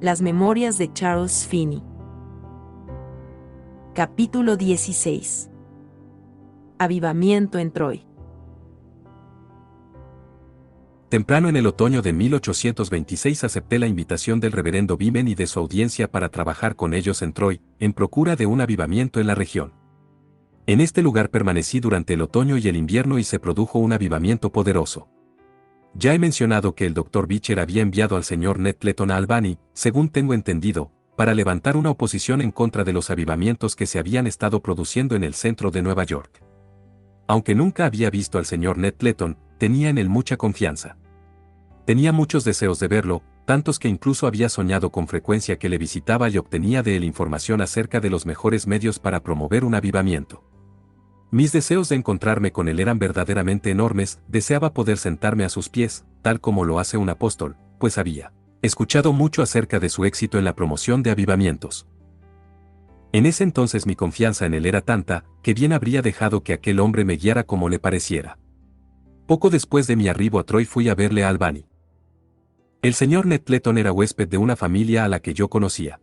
Las memorias de Charles Finney. Capítulo 16. Avivamiento en Troy. Temprano en el otoño de 1826 acepté la invitación del reverendo Beeman y de su audiencia para trabajar con ellos en Troy, en procura de un avivamiento en la región. En este lugar permanecí durante el otoño y el invierno y se produjo un avivamiento poderoso. Ya he mencionado que el Dr. Beecher había enviado al señor Ned Clayton a Albany, según tengo entendido, para levantar una oposición en contra de los avivamientos que se habían estado produciendo en el centro de Nueva York. Aunque nunca había visto al señor Ned Clayton, tenía en él mucha confianza. Tenía muchos deseos de verlo, tantos que incluso había soñado con frecuencia que le visitaba y obtenía de él información acerca de los mejores medios para promover un avivamiento. Mis deseos de encontrarme con él eran verdaderamente enormes, deseaba poder sentarme a sus pies, tal como lo hace un apóstol, pues había escuchado mucho acerca de su éxito en la promoción de avivamientos. En ese entonces mi confianza en él era tanta, que bien habría dejado que aquel hombre me guiara como le pareciera. Poco después de mi arribo a Troy fui a verle a Albany. El señor Ned Clayton era huésped de una familia a la que yo conocía.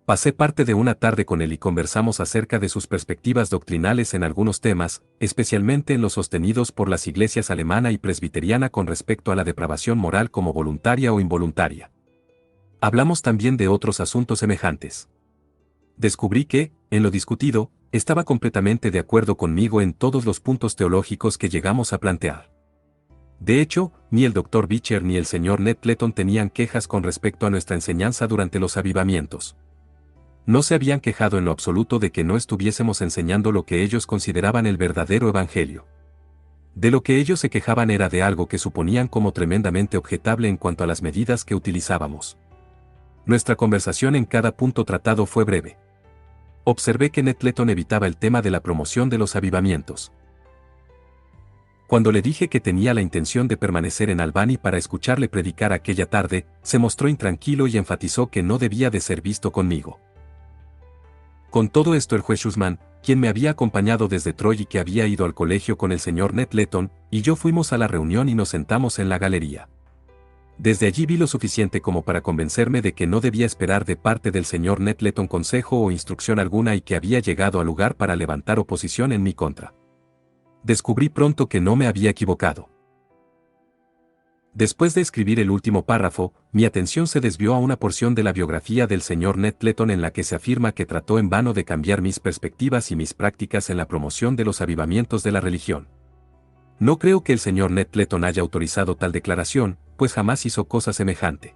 Pasé parte de una tarde con él y conversamos acerca de sus perspectivas doctrinales en algunos temas, especialmente en los sostenidos por las iglesias alemana y presbiteriana con respecto a la depravación moral como voluntaria o involuntaria. Hablamos también de otros asuntos semejantes. Descubrí que, en lo discutido, estaba completamente de acuerdo conmigo en todos los puntos teológicos que llegamos a plantear. De hecho, ni el Dr. Beecher ni el señor Ned Clayton tenían quejas con respecto a nuestra enseñanza durante los avivamientos. No se habían quejado en lo absoluto de que no estuviésemos enseñando lo que ellos consideraban el verdadero evangelio. De lo que ellos se quejaban era de algo que suponían como tremendamente objetable en cuanto a las medidas que utilizábamos. Nuestra conversación en cada punto tratado fue breve. Observé que Ned Clayton evitaba el tema de la promoción de los avivamientos. Cuando le dije que tenía la intención de permanecer en Albany para escucharle predicar aquella tarde, se mostró intranquilo y enfatizó que no debía de ser visto conmigo. Con todo esto el juez Schussman, quien me había acompañado desde Troy y que había ido al colegio con el señor Ned Clayton, y yo fuimos a la reunión y nos sentamos en la galería. Desde allí vi lo suficiente como para convencerme de que no debía esperar de parte del señor Ned Clayton consejo o instrucción alguna y que había llegado al lugar para levantar oposición en mi contra. Descubrí pronto que no me había equivocado. Después de escribir el último párrafo, mi atención se desvió a una porción de la biografía del señor Ned Clayton en la que se afirma que trató en vano de cambiar mis perspectivas y mis prácticas en la promoción de los avivamientos de la religión. No creo que el señor Ned Clayton haya autorizado tal declaración, pues jamás hizo cosa semejante.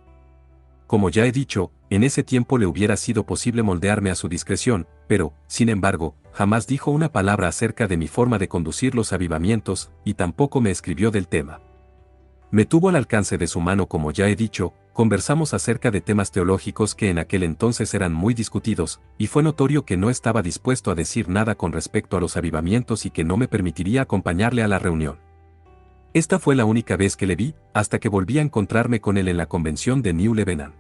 Como ya he dicho, en ese tiempo le hubiera sido posible moldearme a su discreción, pero, sin embargo, jamás dijo una palabra acerca de mi forma de conducir los avivamientos, y tampoco me escribió del tema. Me tuvo al alcance de su mano como ya he dicho, conversamos acerca de temas teológicos que en aquel entonces eran muy discutidos, y fue notorio que no estaba dispuesto a decir nada con respecto a los avivamientos y que no me permitiría acompañarle a la reunión. Esta fue la única vez que le vi, hasta que volví a encontrarme con él en la convención de New Lebanon.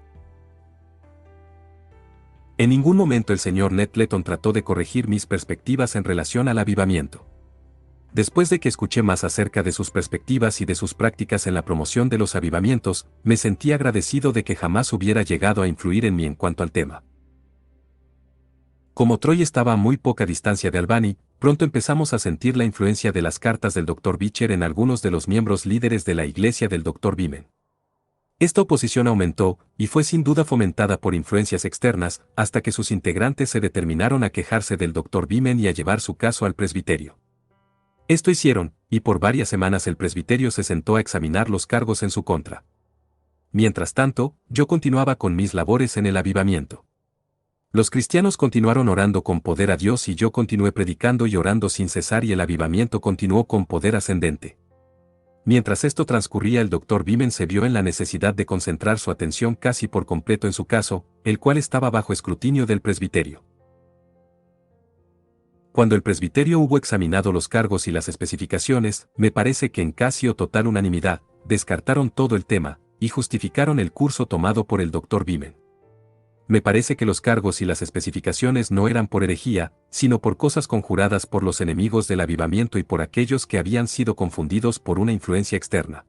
En ningún momento el señor Ned Clayton trató de corregir mis perspectivas en relación al avivamiento. Después de que escuché más acerca de sus perspectivas y de sus prácticas en la promoción de los avivamientos, me sentí agradecido de que jamás hubiera llegado a influir en mí en cuanto al tema. Como Troy estaba a muy poca distancia de Albany, pronto empezamos a sentir la influencia de las cartas del Dr. Beecher en algunos de los miembros líderes de la iglesia del Dr. Beeman. Esta oposición aumentó, y fue sin duda fomentada por influencias externas, hasta que sus integrantes se determinaron a quejarse del Dr. Beeman y a llevar su caso al presbiterio. Esto hicieron, y por varias semanas el presbiterio se sentó a examinar los cargos en su contra. Mientras tanto, yo continuaba con mis labores en el avivamiento. Los cristianos continuaron orando con poder a Dios y yo continué predicando y orando sin cesar y el avivamiento continuó con poder ascendente. Mientras esto transcurría el Dr. Beeman se vio en la necesidad de concentrar su atención casi por completo en su caso, el cual estaba bajo escrutinio del presbiterio. Cuando el presbiterio hubo examinado los cargos y las especificaciones, me parece que en casi o total unanimidad, descartaron todo el tema, y justificaron el curso tomado por el Dr. Beeman. Me parece que los cargos y las especificaciones no eran por herejía, sino por cosas conjuradas por los enemigos del avivamiento y por aquellos que habían sido confundidos por una influencia externa.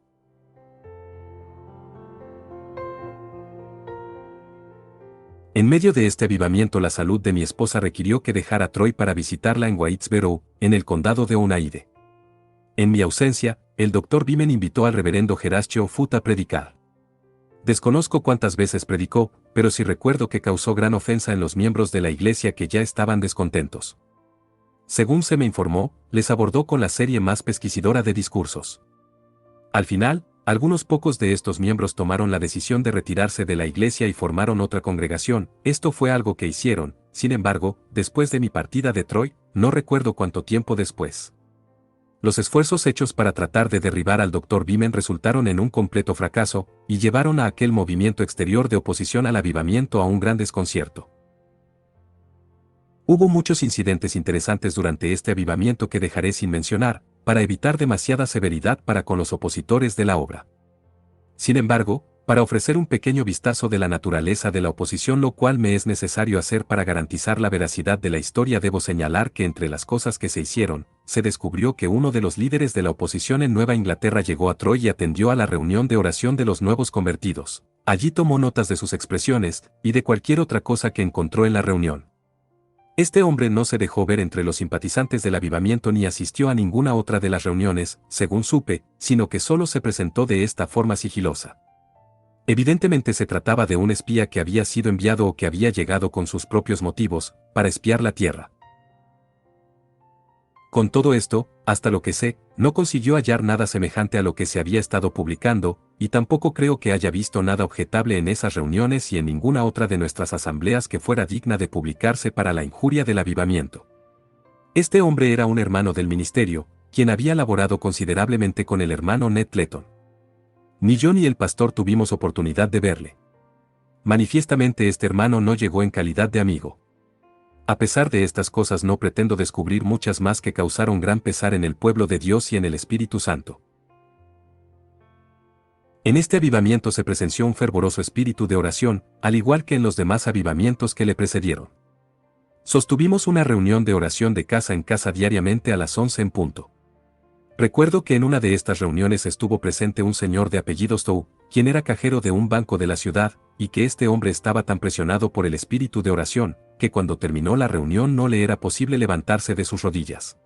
En medio de este avivamiento la salud de mi esposa requirió que dejara Troy para visitarla en Whitesboro, en el condado de Oneida. En mi ausencia, el Dr. Beeman invitó al reverendo Horatio Foote a predicar. Desconozco cuántas veces predicó, pero sí recuerdo que causó gran ofensa en los miembros de la iglesia que ya estaban descontentos. Según se me informó, les abordó con la serie más pesquisidora de discursos. Al final, algunos pocos de estos miembros tomaron la decisión de retirarse de la iglesia y formaron otra congregación. Esto fue algo que hicieron, sin embargo, después de mi partida de Troy, no recuerdo cuánto tiempo después. Los esfuerzos hechos para tratar de derribar al Dr. Beeman resultaron en un completo fracaso, y llevaron a aquel movimiento exterior de oposición al avivamiento a un gran desconcierto. Hubo muchos incidentes interesantes durante este avivamiento que dejaré sin mencionar, para evitar demasiada severidad para con los opositores de la obra. Sin embargo, para ofrecer un pequeño vistazo de la naturaleza de la oposición, lo cual me es necesario hacer para garantizar la veracidad de la historia, debo señalar que entre las cosas que se hicieron, se descubrió que uno de los líderes de la oposición en Nueva Inglaterra llegó a Troy y atendió a la reunión de oración de los nuevos convertidos. Allí tomó notas de sus expresiones, y de cualquier otra cosa que encontró en la reunión. Este hombre no se dejó ver entre los simpatizantes del avivamiento ni asistió a ninguna otra de las reuniones, según supe, sino que solo se presentó de esta forma sigilosa. Evidentemente se trataba de un espía que había sido enviado o que había llegado con sus propios motivos, para espiar la tierra. Con todo esto, hasta lo que sé, no consiguió hallar nada semejante a lo que se había estado publicando, y tampoco creo que haya visto nada objetable en esas reuniones y en ninguna otra de nuestras asambleas que fuera digna de publicarse para la injuria del avivamiento. Este hombre era un hermano del ministerio, quien había laborado considerablemente con el hermano Ned Clayton. Ni yo ni el pastor tuvimos oportunidad de verle. Manifiestamente este hermano no llegó en calidad de amigo. A pesar de estas cosas no pretendo descubrir muchas más que causaron gran pesar en el pueblo de Dios y en el Espíritu Santo. En este avivamiento se presenció un fervoroso espíritu de oración, al igual que en los demás avivamientos que le precedieron. Sostuvimos una reunión de oración de casa en casa diariamente a las 11 en punto. Recuerdo que en una de estas reuniones estuvo presente un señor de apellido Stowe, quien era cajero de un banco de la ciudad, y que este hombre estaba tan presionado por el espíritu de oración, que cuando terminó la reunión no le era posible levantarse de sus rodillas.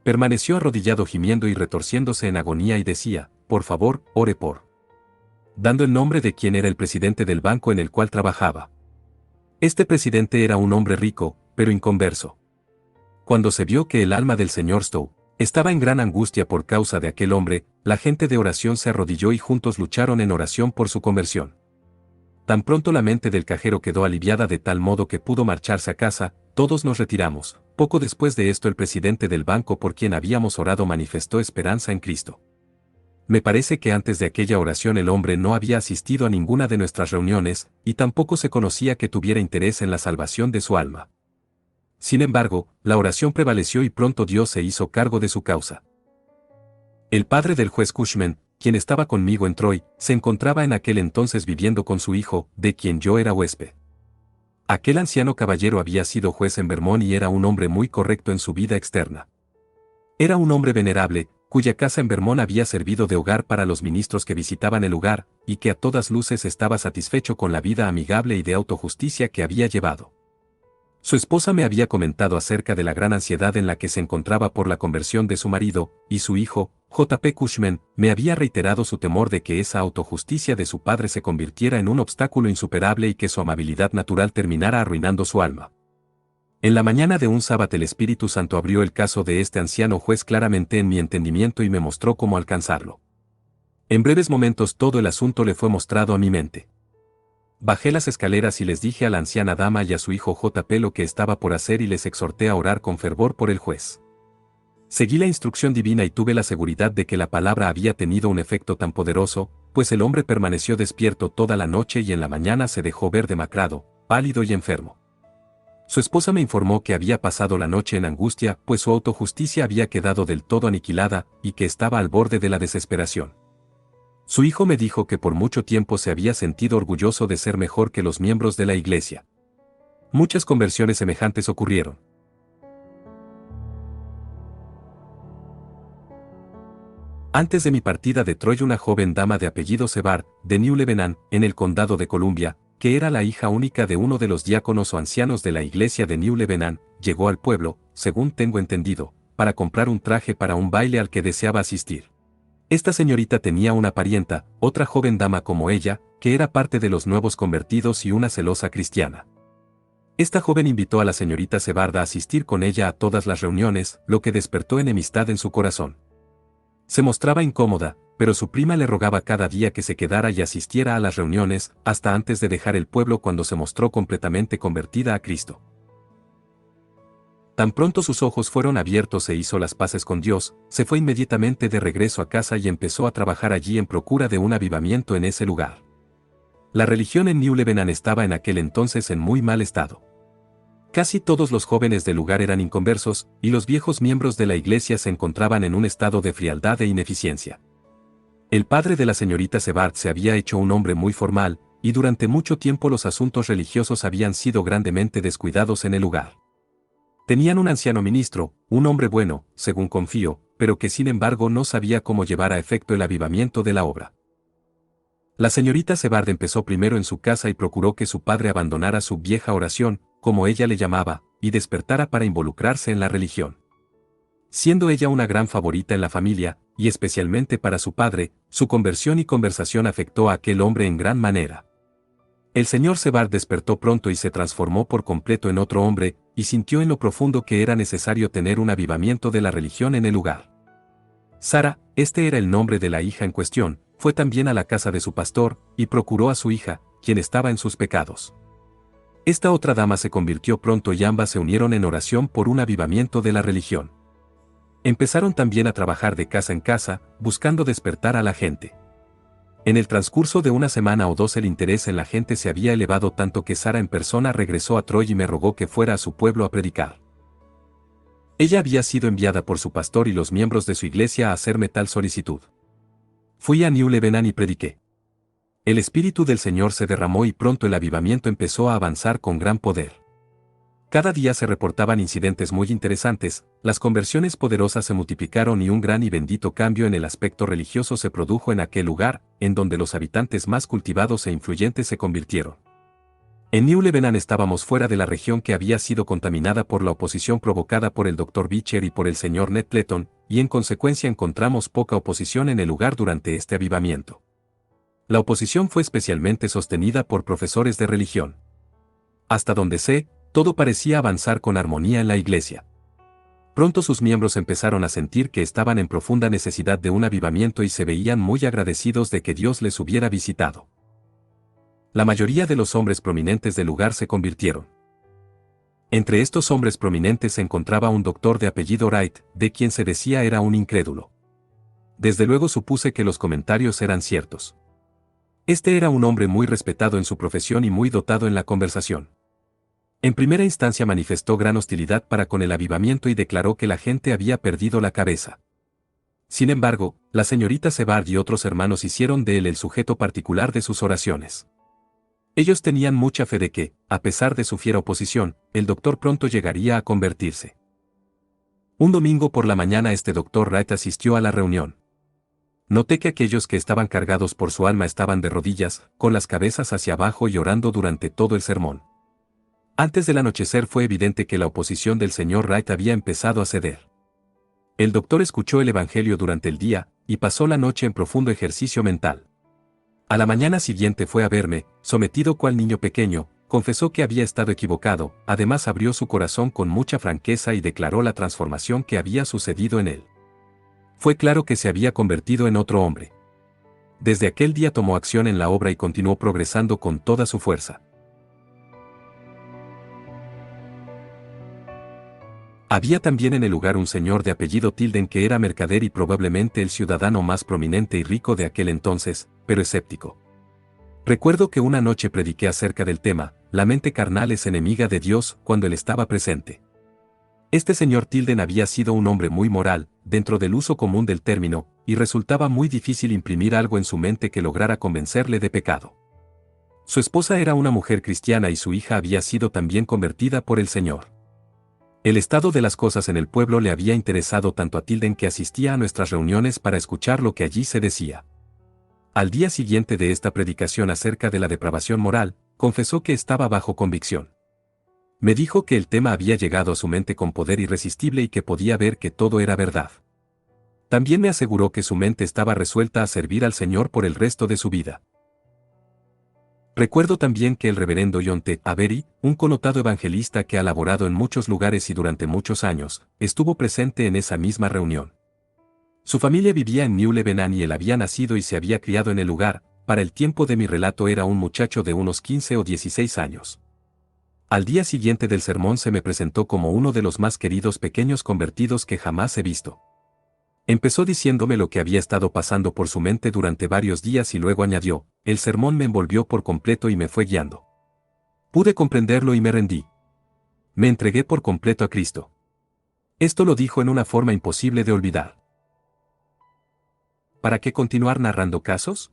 Permaneció arrodillado gimiendo y retorciéndose en agonía y decía, por favor, ore por. Dando el nombre de quien era el presidente del banco en el cual trabajaba. Este presidente era un hombre rico, pero inconverso. Cuando se vio que el alma del señor Stowe estaba en gran angustia por causa de aquel hombre, la gente de oración se arrodilló y juntos lucharon en oración por su conversión. Tan pronto la mente del cajero quedó aliviada de tal modo que pudo marcharse a casa, todos nos retiramos. Poco después de esto el presidente del banco por quien habíamos orado manifestó esperanza en Cristo. Me parece que antes de aquella oración el hombre no había asistido a ninguna de nuestras reuniones, y tampoco se conocía que tuviera interés en la salvación de su alma. Sin embargo, la oración prevaleció y pronto Dios se hizo cargo de su causa. El padre del juez Cushman, quien estaba conmigo en Troy, se encontraba en aquel entonces viviendo con su hijo, de quien yo era huésped. Aquel anciano caballero había sido juez en Vermont y era un hombre muy correcto en su vida externa. Era un hombre venerable, cuya casa en Vermont había servido de hogar para los ministros que visitaban el lugar, y que a todas luces estaba satisfecho con la vida amigable y de autojusticia que había llevado. Su esposa me había comentado acerca de la gran ansiedad en la que se encontraba por la conversión de su marido, y su hijo, J.P. Cushman, me había reiterado su temor de que esa autojusticia de su padre se convirtiera en un obstáculo insuperable y que su amabilidad natural terminara arruinando su alma. En la mañana de un sábado el Espíritu Santo abrió el caso de este anciano juez claramente en mi entendimiento y me mostró cómo alcanzarlo. En breves momentos todo el asunto le fue mostrado a mi mente. Bajé las escaleras y les dije a la anciana dama y a su hijo J.P. lo que estaba por hacer y les exhorté a orar con fervor por el juez. Seguí la instrucción divina y tuve la seguridad de que la palabra había tenido un efecto tan poderoso, pues el hombre permaneció despierto toda la noche y en la mañana se dejó ver demacrado, pálido y enfermo. Su esposa me informó que había pasado la noche en angustia, pues su autojusticia había quedado del todo aniquilada, y que estaba al borde de la desesperación. Su hijo me dijo que por mucho tiempo se había sentido orgulloso de ser mejor que los miembros de la iglesia. Muchas conversiones semejantes ocurrieron. Antes de mi partida de Troy, una joven dama de apellido Sebar, de New Lebanon, en el condado de Columbia, que era la hija única de uno de los diáconos o ancianos de la iglesia de New Lebanon, llegó al pueblo, según tengo entendido, para comprar un traje para un baile al que deseaba asistir. Esta señorita tenía una parienta, otra joven dama como ella, que era parte de los nuevos convertidos y una celosa cristiana. Esta joven invitó a la señorita Sebard a asistir con ella a todas las reuniones, lo que despertó enemistad en su corazón. Se mostraba incómoda, pero su prima le rogaba cada día que se quedara y asistiera a las reuniones, hasta antes de dejar el pueblo cuando se mostró completamente convertida a Cristo. Tan pronto sus ojos fueron abiertos e hizo las paces con Dios, se fue inmediatamente de regreso a casa y empezó a trabajar allí en procura de un avivamiento en ese lugar. La religión en New Lebanon estaba en aquel entonces en muy mal estado. Casi todos los jóvenes del lugar eran inconversos, y los viejos miembros de la iglesia se encontraban en un estado de frialdad e ineficiencia. El padre de la señorita Sebard se había hecho un hombre muy formal, y durante mucho tiempo los asuntos religiosos habían sido grandemente descuidados en el lugar. Tenían un anciano ministro, un hombre bueno, según confío, pero que sin embargo no sabía cómo llevar a efecto el avivamiento de la obra. La señorita Sebard empezó primero en su casa y procuró que su padre abandonara su vieja oración, como ella le llamaba, y despertara para involucrarse en la religión. Siendo ella una gran favorita en la familia, y especialmente para su padre, su conversión y conversación afectó a aquel hombre en gran manera. El señor Sebard despertó pronto y se transformó por completo en otro hombre, y sintió en lo profundo que era necesario tener un avivamiento de la religión en el lugar. Sara, este era el nombre de la hija en cuestión, fue también a la casa de su pastor, y procuró a su hija, quien estaba en sus pecados. Esta otra dama se convirtió pronto y ambas se unieron en oración por un avivamiento de la religión. Empezaron también a trabajar de casa en casa, buscando despertar a la gente. En el transcurso de una semana o dos el interés en la gente se había elevado tanto que Sara en persona regresó a Troy y me rogó que fuera a su pueblo a predicar. Ella había sido enviada por su pastor y los miembros de su iglesia a hacerme tal solicitud. Fui a New Lebanon y prediqué. El Espíritu del Señor se derramó y pronto el avivamiento empezó a avanzar con gran poder. Cada día se reportaban incidentes muy interesantes, las conversiones poderosas se multiplicaron y un gran y bendito cambio en el aspecto religioso se produjo en aquel lugar, en donde los habitantes más cultivados e influyentes se convirtieron. En New Lebanon estábamos fuera de la región que había sido contaminada por la oposición provocada por el Dr. Beecher y por el Sr. Ned Clayton, y en consecuencia encontramos poca oposición en el lugar durante este avivamiento. La oposición fue especialmente sostenida por profesores de religión. Hasta donde sé, todo parecía avanzar con armonía en la iglesia. Pronto sus miembros empezaron a sentir que estaban en profunda necesidad de un avivamiento y se veían muy agradecidos de que Dios les hubiera visitado. La mayoría de los hombres prominentes del lugar se convirtieron. Entre estos hombres prominentes se encontraba un doctor de apellido Wright, de quien se decía era un incrédulo. Desde luego supuse que los comentarios eran ciertos. Este era un hombre muy respetado en su profesión y muy dotado en la conversación. En primera instancia manifestó gran hostilidad para con el avivamiento y declaró que la gente había perdido la cabeza. Sin embargo, la señorita Sebard y otros hermanos hicieron de él el sujeto particular de sus oraciones. Ellos tenían mucha fe de que, a pesar de su fiera oposición, el doctor pronto llegaría a convertirse. Un domingo por la mañana este doctor Wright asistió a la reunión. Noté que aquellos que estaban cargados por su alma estaban de rodillas, con las cabezas hacia abajo y orando durante todo el sermón. Antes del anochecer fue evidente que la oposición del señor Wright había empezado a ceder. El doctor escuchó el evangelio durante el día, y pasó la noche en profundo ejercicio mental. A la mañana siguiente fue a verme, sometido cual niño pequeño, confesó que había estado equivocado, además abrió su corazón con mucha franqueza y declaró la transformación que había sucedido en él. Fue claro que se había convertido en otro hombre. Desde aquel día tomó acción en la obra y continuó progresando con toda su fuerza. Había también en el lugar un señor de apellido Tilden que era mercader y probablemente el ciudadano más prominente y rico de aquel entonces, pero escéptico. Recuerdo que una noche prediqué acerca del tema, la mente carnal es enemiga de Dios, cuando él estaba presente. Este señor Tilden había sido un hombre muy moral, dentro del uso común del término, y resultaba muy difícil imprimir algo en su mente que lograra convencerle de pecado. Su esposa era una mujer cristiana y su hija había sido también convertida por el Señor. El estado de las cosas en el pueblo le había interesado tanto a Tilden que asistía a nuestras reuniones para escuchar lo que allí se decía. Al día siguiente de esta predicación acerca de la depravación moral, confesó que estaba bajo convicción. Me dijo que el tema había llegado a su mente con poder irresistible y que podía ver que todo era verdad. También me aseguró que su mente estaba resuelta a servir al Señor por el resto de su vida. Recuerdo también que el reverendo John T. Avery, un connotado evangelista que ha laborado en muchos lugares y durante muchos años, estuvo presente en esa misma reunión. Su familia vivía en New Lebanon y él había nacido y se había criado en el lugar. Para el tiempo de mi relato era un muchacho de unos 15 o 16 años. Al día siguiente del sermón se me presentó como uno de los más queridos pequeños convertidos que jamás he visto. Empezó diciéndome lo que había estado pasando por su mente durante varios días y luego añadió, el sermón me envolvió por completo y me fue guiando. Pude comprenderlo y me rendí. Me entregué por completo a Cristo. Esto lo dijo en una forma imposible de olvidar. ¿Para qué continuar narrando casos?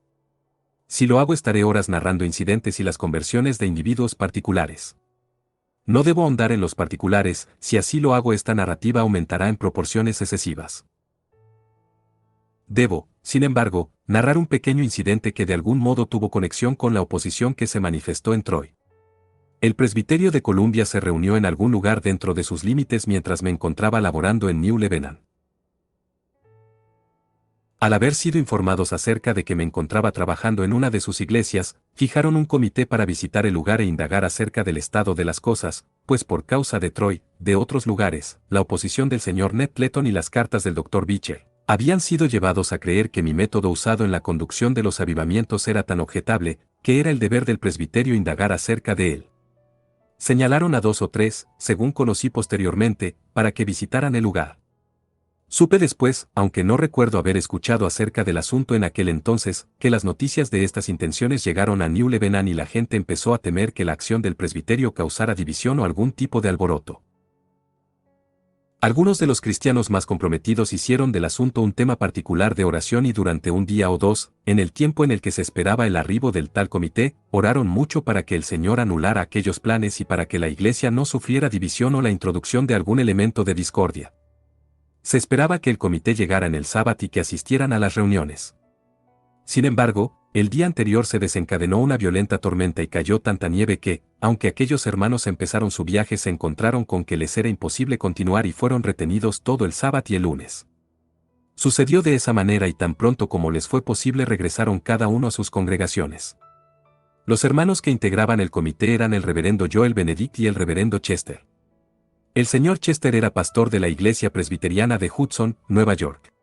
Si lo hago estaré horas narrando incidentes y las conversiones de individuos particulares. No debo ahondar en los particulares, si así lo hago esta narrativa aumentará en proporciones excesivas. Debo, sin embargo, narrar un pequeño incidente que de algún modo tuvo conexión con la oposición que se manifestó en Troy. El presbiterio de Columbia se reunió en algún lugar dentro de sus límites mientras me encontraba laborando en New Lebanon. Al haber sido informados acerca de que me encontraba trabajando en una de sus iglesias, fijaron un comité para visitar el lugar e indagar acerca del estado de las cosas, pues por causa de Troy, de otros lugares, la oposición del señor Ned Clayton y las cartas del Dr. Beecher, habían sido llevados a creer que mi método usado en la conducción de los avivamientos era tan objetable, que era el deber del presbiterio indagar acerca de él. Señalaron a 2 o 3, según conocí posteriormente, para que visitaran el lugar. Supe después, aunque no recuerdo haber escuchado acerca del asunto en aquel entonces, que las noticias de estas intenciones llegaron a New Lebanon y la gente empezó a temer que la acción del presbiterio causara división o algún tipo de alboroto. Algunos de los cristianos más comprometidos hicieron del asunto un tema particular de oración y durante un día o dos, en el tiempo en el que se esperaba el arribo del tal comité, oraron mucho para que el Señor anulara aquellos planes y para que la iglesia no sufriera división o la introducción de algún elemento de discordia. Se esperaba que el comité llegara en el sábado y que asistieran a las reuniones. Sin embargo, el día anterior se desencadenó una violenta tormenta y cayó tanta nieve que, aunque aquellos hermanos empezaron su viaje, se encontraron con que les era imposible continuar y fueron retenidos todo el sábado y el lunes. Sucedió de esa manera y tan pronto como les fue posible regresaron cada uno a sus congregaciones. Los hermanos que integraban el comité eran el reverendo Joel Benedict y el reverendo Chester. El señor Chester era pastor de la iglesia presbiteriana de Hudson, Nueva York.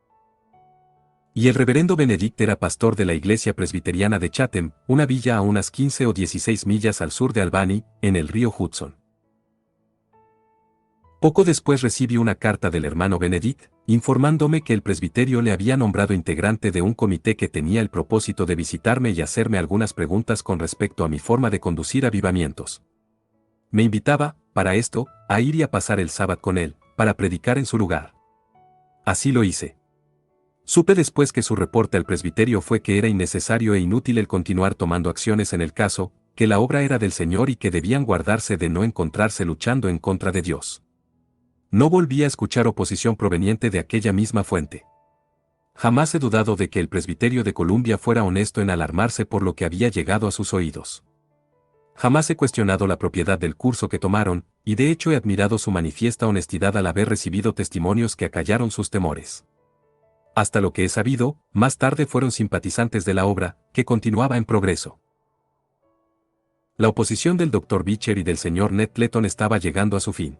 Y el reverendo Benedict era pastor de la iglesia presbiteriana de Chatham, una villa a unas 15 o 16 millas al sur de Albany, en el río Hudson. Poco después recibí una carta del hermano Benedict, informándome que el presbiterio le había nombrado integrante de un comité que tenía el propósito de visitarme y hacerme algunas preguntas con respecto a mi forma de conducir avivamientos. Me invitaba, para esto, a ir y a pasar el sábado con él, para predicar en su lugar. Así lo hice. Supe después que su reporte al presbiterio fue que era innecesario e inútil el continuar tomando acciones en el caso, que la obra era del Señor y que debían guardarse de no encontrarse luchando en contra de Dios. No volví a escuchar oposición proveniente de aquella misma fuente. Jamás he dudado de que el presbiterio de Columbia fuera honesto en alarmarse por lo que había llegado a sus oídos. Jamás he cuestionado la propiedad del curso que tomaron, y de hecho he admirado su manifiesta honestidad al haber recibido testimonios que acallaron sus temores. Hasta lo que he sabido, más tarde fueron simpatizantes de la obra, que continuaba en progreso. La oposición del Dr. Beecher y del señor Ned Clayton estaba llegando a su fin.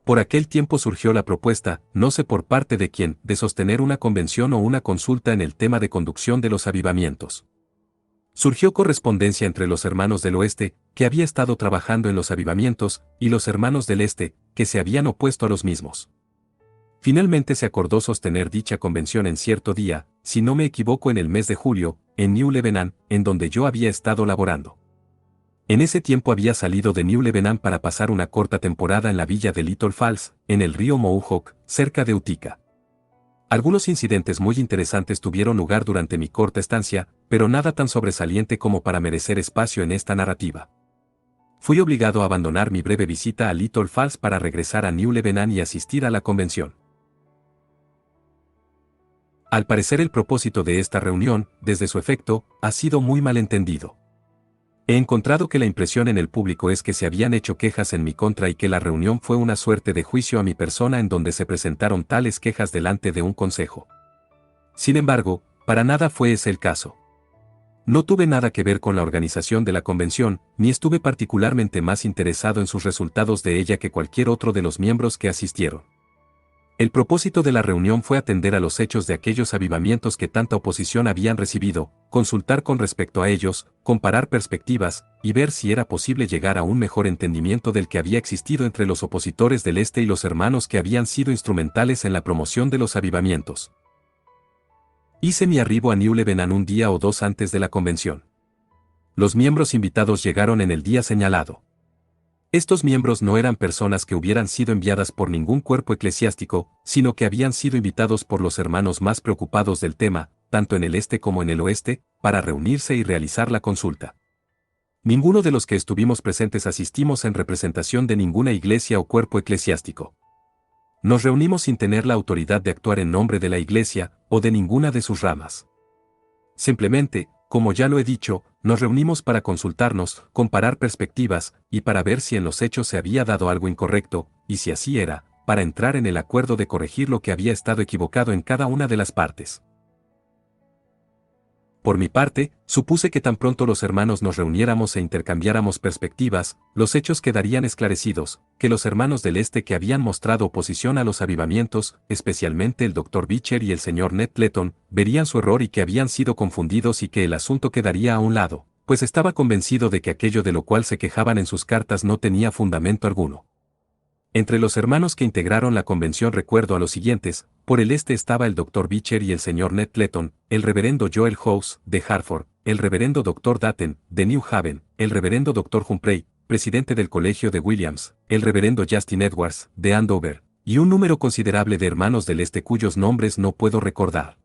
Por aquel tiempo surgió la propuesta, no sé por parte de quién, de sostener una convención o una consulta en el tema de conducción de los avivamientos. Surgió correspondencia entre los hermanos del oeste, que había estado trabajando en los avivamientos, y los hermanos del este, que se habían opuesto a los mismos. Finalmente se acordó sostener dicha convención en cierto día, si no me equivoco en el mes de julio, en New Lebanon, en donde yo había estado laborando. En ese tiempo había salido de New Lebanon para pasar una corta temporada en la villa de Little Falls, en el río Mohawk, cerca de Utica. Algunos incidentes muy interesantes tuvieron lugar durante mi corta estancia, pero nada tan sobresaliente como para merecer espacio en esta narrativa. Fui obligado a abandonar mi breve visita a Little Falls para regresar a New Lebanon y asistir a la convención. Al parecer el propósito de esta reunión, desde su efecto, ha sido muy malentendido. He encontrado que la impresión en el público es que se habían hecho quejas en mi contra y que la reunión fue una suerte de juicio a mi persona en donde se presentaron tales quejas delante de un consejo. Sin embargo, para nada fue ese el caso. No tuve nada que ver con la organización de la convención, ni estuve particularmente más interesado en sus resultados de ella que cualquier otro de los miembros que asistieron. El propósito de la reunión fue atender a los hechos de aquellos avivamientos que tanta oposición habían recibido, consultar con respecto a ellos, comparar perspectivas, y ver si era posible llegar a un mejor entendimiento del que había existido entre los opositores del Este y los hermanos que habían sido instrumentales en la promoción de los avivamientos. Hice mi arribo a New Lebanon un día o dos antes de la convención. Los miembros invitados llegaron en el día señalado. Estos miembros no eran personas que hubieran sido enviadas por ningún cuerpo eclesiástico, sino que habían sido invitados por los hermanos más preocupados del tema, tanto en el este como en el oeste, para reunirse y realizar la consulta. Ninguno de los que estuvimos presentes asistimos en representación de ninguna iglesia o cuerpo eclesiástico. Nos reunimos sin tener la autoridad de actuar en nombre de la iglesia o de ninguna de sus ramas. Simplemente, como ya lo he dicho, nos reunimos para consultarnos, comparar perspectivas, y para ver si en los hechos se había dado algo incorrecto, y si así era, para entrar en el acuerdo de corregir lo que había estado equivocado en cada una de las partes. Por mi parte, supuse que tan pronto los hermanos nos reuniéramos e intercambiáramos perspectivas, los hechos quedarían esclarecidos, que los hermanos del Este que habían mostrado oposición a los avivamientos, especialmente el Dr. Beecher y el Sr. Ned Clayton, verían su error y que habían sido confundidos y que el asunto quedaría a un lado, pues estaba convencido de que aquello de lo cual se quejaban en sus cartas no tenía fundamento alguno. Entre los hermanos que integraron la convención recuerdo a los siguientes: por el este estaba el Dr. Beecher y el Sr. Ned Clayton, el reverendo Joel House, de Hartford, el reverendo Dr. Datten, de New Haven, el reverendo Dr. Humphrey, presidente del colegio de Williams, el reverendo Justin Edwards, de Andover, y un número considerable de hermanos del este cuyos nombres no puedo recordar.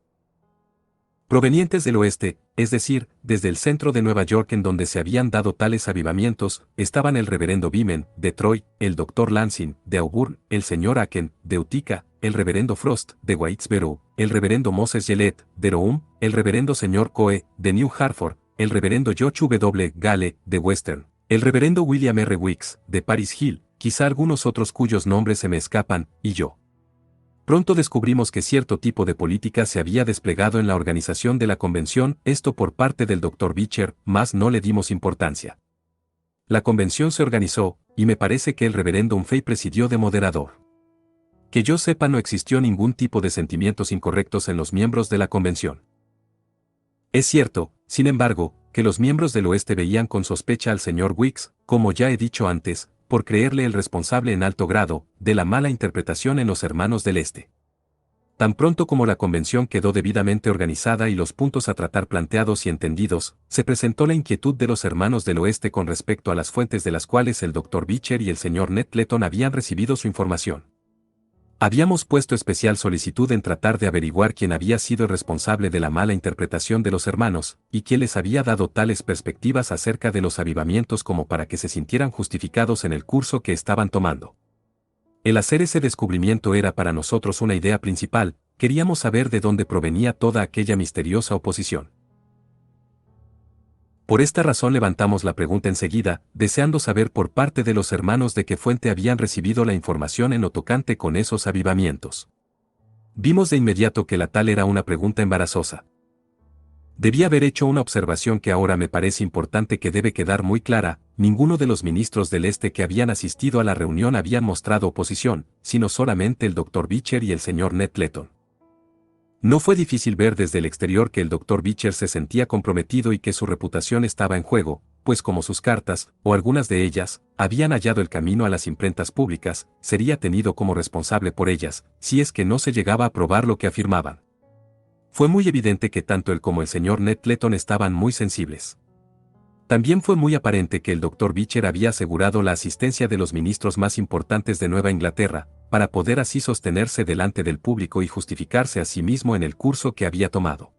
Provenientes del oeste, es decir, desde el centro de Nueva York en donde se habían dado tales avivamientos, estaban el reverendo Beeman, de Troy, el Dr. Lansing, de Auburn, el Sr. Aken, de Utica, el reverendo Frost, de Whitesboro, el reverendo Moses Gillette, de Rome, el reverendo Sr. Coe, de New Hartford, el reverendo George W. Gale, de Western, el reverendo William R. Wicks, de Paris Hill, quizá algunos otros cuyos nombres se me escapan, y yo. Pronto descubrimos que cierto tipo de política se había desplegado en la organización de la convención, esto por parte del Dr. Beecher, mas no le dimos importancia. La convención se organizó, y me parece que el reverendo Humphrey presidió de moderador. Que yo sepa, no existió ningún tipo de sentimientos incorrectos en los miembros de la convención. Es cierto, sin embargo, que los miembros del oeste veían con sospecha al Sr. Wicks, como ya he dicho antes, por creerle el responsable en alto grado de la mala interpretación en los hermanos del Este. Tan pronto como la convención quedó debidamente organizada y los puntos a tratar planteados y entendidos, se presentó la inquietud de los hermanos del Oeste con respecto a las fuentes de las cuales el Dr. Beecher y el Sr. Ned Clayton habían recibido su información. Habíamos puesto especial solicitud en tratar de averiguar quién había sido el responsable de la mala interpretación de los hermanos, y quién les había dado tales perspectivas acerca de los avivamientos como para que se sintieran justificados en el curso que estaban tomando. El hacer ese descubrimiento era para nosotros una idea principal, queríamos saber de dónde provenía toda aquella misteriosa oposición. Por esta razón levantamos la pregunta enseguida, deseando saber por parte de los hermanos de qué fuente habían recibido la información en lo tocante con esos avivamientos. Vimos de inmediato que la tal era una pregunta embarazosa. Debía haber hecho una observación que ahora me parece importante que debe quedar muy clara: ninguno de los ministros del Este que habían asistido a la reunión habían mostrado oposición, sino solamente el Dr. Beecher y el Sr. Ned Clayton. No fue difícil ver desde el exterior que el Dr. Beecher se sentía comprometido y que su reputación estaba en juego, pues como sus cartas, o algunas de ellas, habían hallado el camino a las imprentas públicas, sería tenido como responsable por ellas, si es que no se llegaba a probar lo que afirmaban. Fue muy evidente que tanto él como el Sr. Ned Clayton estaban muy sensibles. También fue muy aparente que el Dr. Beecher había asegurado la asistencia de los ministros más importantes de Nueva Inglaterra, para poder así sostenerse delante del público y justificarse a sí mismo en el curso que había tomado.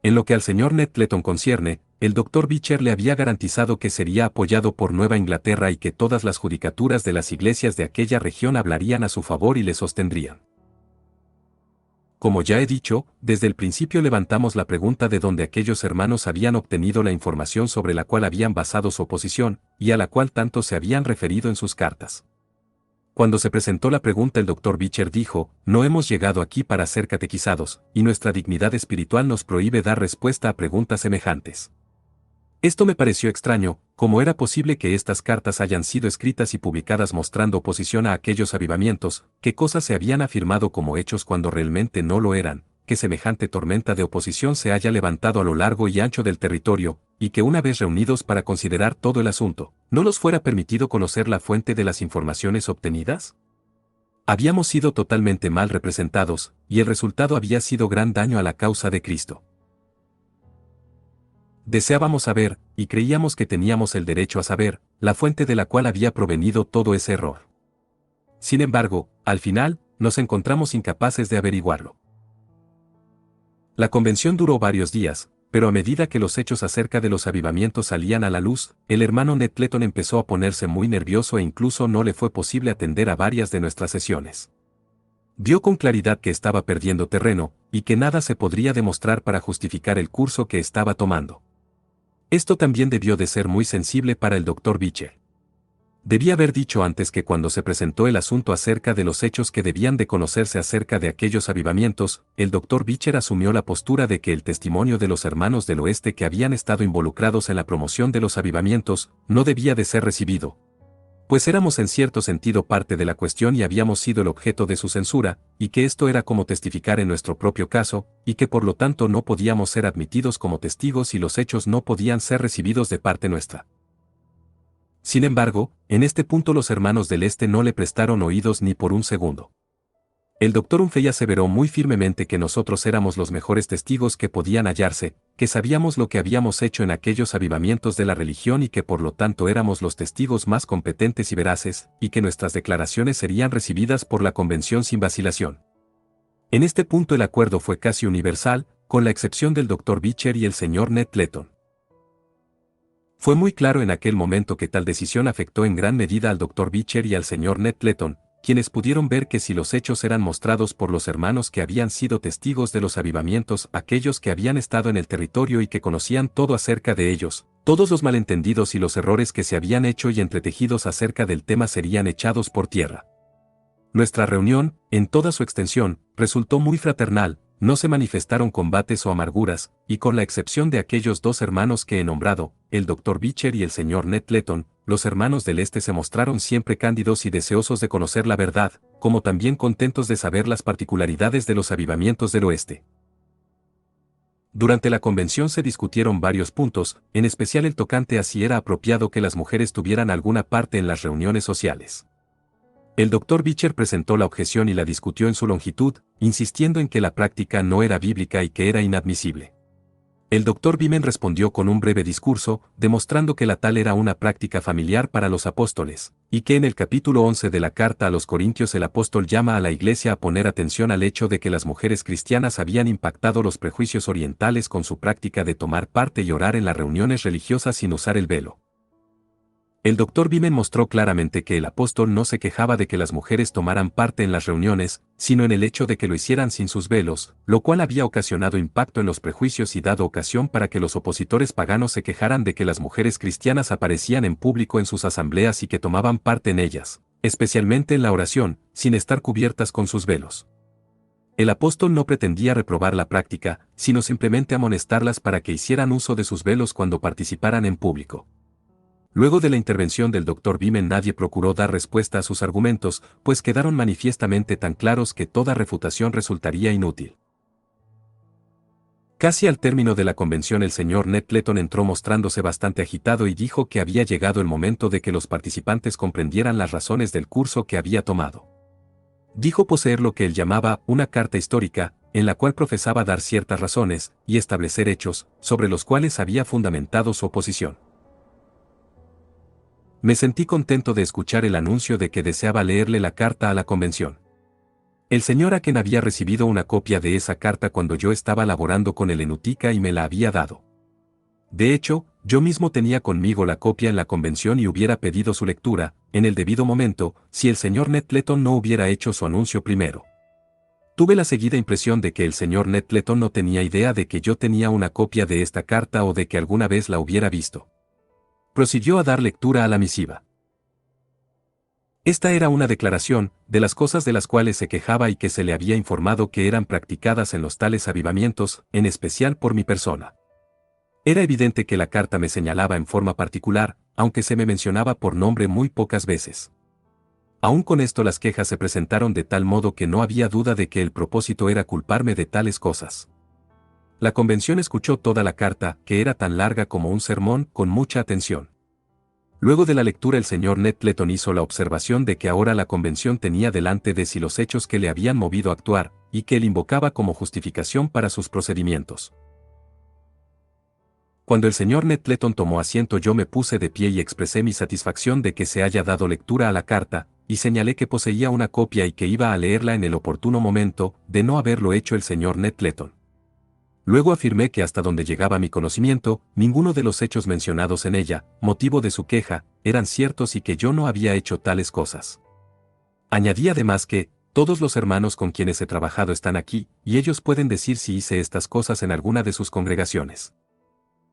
En lo que al Sr. Ned Clayton concierne, el Dr. Beecher le había garantizado que sería apoyado por Nueva Inglaterra y que todas las judicaturas de las iglesias de aquella región hablarían a su favor y le sostendrían. como ya he dicho, desde el principio levantamos la pregunta de dónde aquellos hermanos habían obtenido la información sobre la cual habían basado su oposición, y a la cual tanto se habían referido en sus cartas. Cuando se presentó la pregunta, el Dr. Beecher dijo: no hemos llegado aquí para ser catequizados, y nuestra dignidad espiritual nos prohíbe dar respuesta a preguntas semejantes. Esto me pareció extraño. ¿Cómo era posible que estas cartas hayan sido escritas y publicadas mostrando oposición a aquellos avivamientos? ¿Qué cosas se habían afirmado como hechos cuando realmente no lo eran? Que semejante tormenta de oposición se haya levantado a lo largo y ancho del territorio, y que una vez reunidos para considerar todo el asunto, ¿no nos fuera permitido conocer la fuente de las informaciones obtenidas? Habíamos sido totalmente mal representados, y el resultado había sido gran daño a la causa de Cristo. Deseábamos saber, y creíamos que teníamos el derecho a saber, la fuente de la cual había provenido todo ese error. Sin embargo, al final, nos encontramos incapaces de averiguarlo. La convención duró varios días, pero a medida que los hechos acerca de los avivamientos salían a la luz, el hermano Ned Clayton empezó a ponerse muy nervioso e incluso no le fue posible atender a varias de nuestras sesiones. Vio con claridad que estaba perdiendo terreno, y que nada se podría demostrar para justificar el curso que estaba tomando. Esto también debió de ser muy sensible para el Dr. Beecher. Debía haber dicho antes que cuando se presentó el asunto acerca de los hechos que debían de conocerse acerca de aquellos avivamientos, el Dr. Beecher asumió la postura de que el testimonio de los hermanos del oeste que habían estado involucrados en la promoción de los avivamientos no debía de ser recibido, pues éramos en cierto sentido parte de la cuestión y habíamos sido el objeto de su censura, y que esto era como testificar en nuestro propio caso, y que por lo tanto no podíamos ser admitidos como testigos y los hechos no podían ser recibidos de parte nuestra. Sin embargo, en este punto los hermanos del Este no le prestaron oídos ni por un segundo. El Dr. Humphrey aseveró muy firmemente que nosotros éramos los mejores testigos que podían hallarse, que sabíamos lo que habíamos hecho en aquellos avivamientos de la religión y que por lo tanto éramos los testigos más competentes y veraces, y que nuestras declaraciones serían recibidas por la convención sin vacilación. En este punto el acuerdo fue casi universal, con la excepción del Dr. Beecher y el Sr. Ned Clayton. Fue muy claro en aquel momento que tal decisión afectó en gran medida al Dr. Beecher y al Sr. Ned Clayton, quienes pudieron ver que si los hechos eran mostrados por los hermanos que habían sido testigos de los avivamientos, aquellos que habían estado en el territorio y que conocían todo acerca de ellos, todos los malentendidos y los errores que se habían hecho y entretejidos acerca del tema serían echados por tierra. Nuestra reunión, en toda su extensión, resultó muy fraternal. No se manifestaron combates o amarguras, y con la excepción de aquellos dos hermanos que he nombrado, el Dr. Beecher y el Sr. Ned Clayton, los hermanos del Este se mostraron siempre cándidos y deseosos de conocer la verdad, como también contentos de saber las particularidades de los avivamientos del Oeste. Durante la convención se discutieron varios puntos, en especial el tocante a si era apropiado que las mujeres tuvieran alguna parte en las reuniones sociales. El Dr. Beecher presentó la objeción y la discutió en su longitud, insistiendo en que la práctica no era bíblica y que era inadmisible. El Dr. Beeman respondió con un breve discurso, demostrando que la tal era una práctica familiar para los apóstoles, y que en el capítulo 11 de la carta a los Corintios el apóstol llama a la iglesia a poner atención al hecho de que las mujeres cristianas habían impactado los prejuicios orientales con su práctica de tomar parte y orar en las reuniones religiosas sin usar el velo. El Dr. Beeman mostró claramente que el apóstol no se quejaba de que las mujeres tomaran parte en las reuniones, sino en el hecho de que lo hicieran sin sus velos, lo cual había ocasionado impacto en los prejuicios y dado ocasión para que los opositores paganos se quejaran de que las mujeres cristianas aparecían en público en sus asambleas y que tomaban parte en ellas, especialmente en la oración, sin estar cubiertas con sus velos. El apóstol no pretendía reprobar la práctica, sino simplemente amonestarlas para que hicieran uso de sus velos cuando participaran en público. Luego de la intervención del Dr. Beeman nadie procuró dar respuesta a sus argumentos, pues quedaron manifiestamente tan claros que toda refutación resultaría inútil. Casi al término de la convención el Sr. Ned Clayton entró mostrándose bastante agitado y dijo que había llegado el momento de que los participantes comprendieran las razones del curso que había tomado. Dijo poseer lo que él llamaba una carta histórica, en la cual profesaba dar ciertas razones y establecer hechos, sobre los cuales había fundamentado su oposición. Me sentí contento de escuchar el anuncio de que deseaba leerle la carta a la convención. El señor Aken había recibido una copia de esa carta cuando yo estaba laborando con el en Utica y me la había dado. De hecho, yo mismo tenía conmigo la copia en la convención y hubiera pedido su lectura, en el debido momento, si el señor Ned Clayton no hubiera hecho su anuncio primero. Tuve la seguida impresión de que el señor Nettleton no tenía idea de que yo tenía una copia de esta carta o de que alguna vez la hubiera visto. Prosiguió a dar lectura a la misiva. Esta era una declaración de las cosas de las cuales se quejaba y que se le había informado que eran practicadas en los tales avivamientos, en especial por mi persona. Era evidente que la carta me señalaba en forma particular, aunque se me mencionaba por nombre muy pocas veces. Aún con esto las quejas se presentaron de tal modo que no había duda de que el propósito era culparme de tales cosas. La convención escuchó toda la carta, que era tan larga como un sermón, con mucha atención. Luego de la lectura el señor Nettleton hizo la observación de que ahora la convención tenía delante de sí los hechos que le habían movido a actuar, y que él invocaba como justificación para sus procedimientos. Cuando el señor Nettleton tomó asiento yo me puse de pie y expresé mi satisfacción de que se haya dado lectura a la carta, y señalé que poseía una copia y que iba a leerla en el oportuno momento, de no haberlo hecho el señor Nettleton. Luego afirmé que hasta donde llegaba mi conocimiento, ninguno de los hechos mencionados en ella, motivo de su queja, eran ciertos y que yo no había hecho tales cosas. Añadí además que, todos los hermanos con quienes he trabajado están aquí, y ellos pueden decir si hice estas cosas en alguna de sus congregaciones.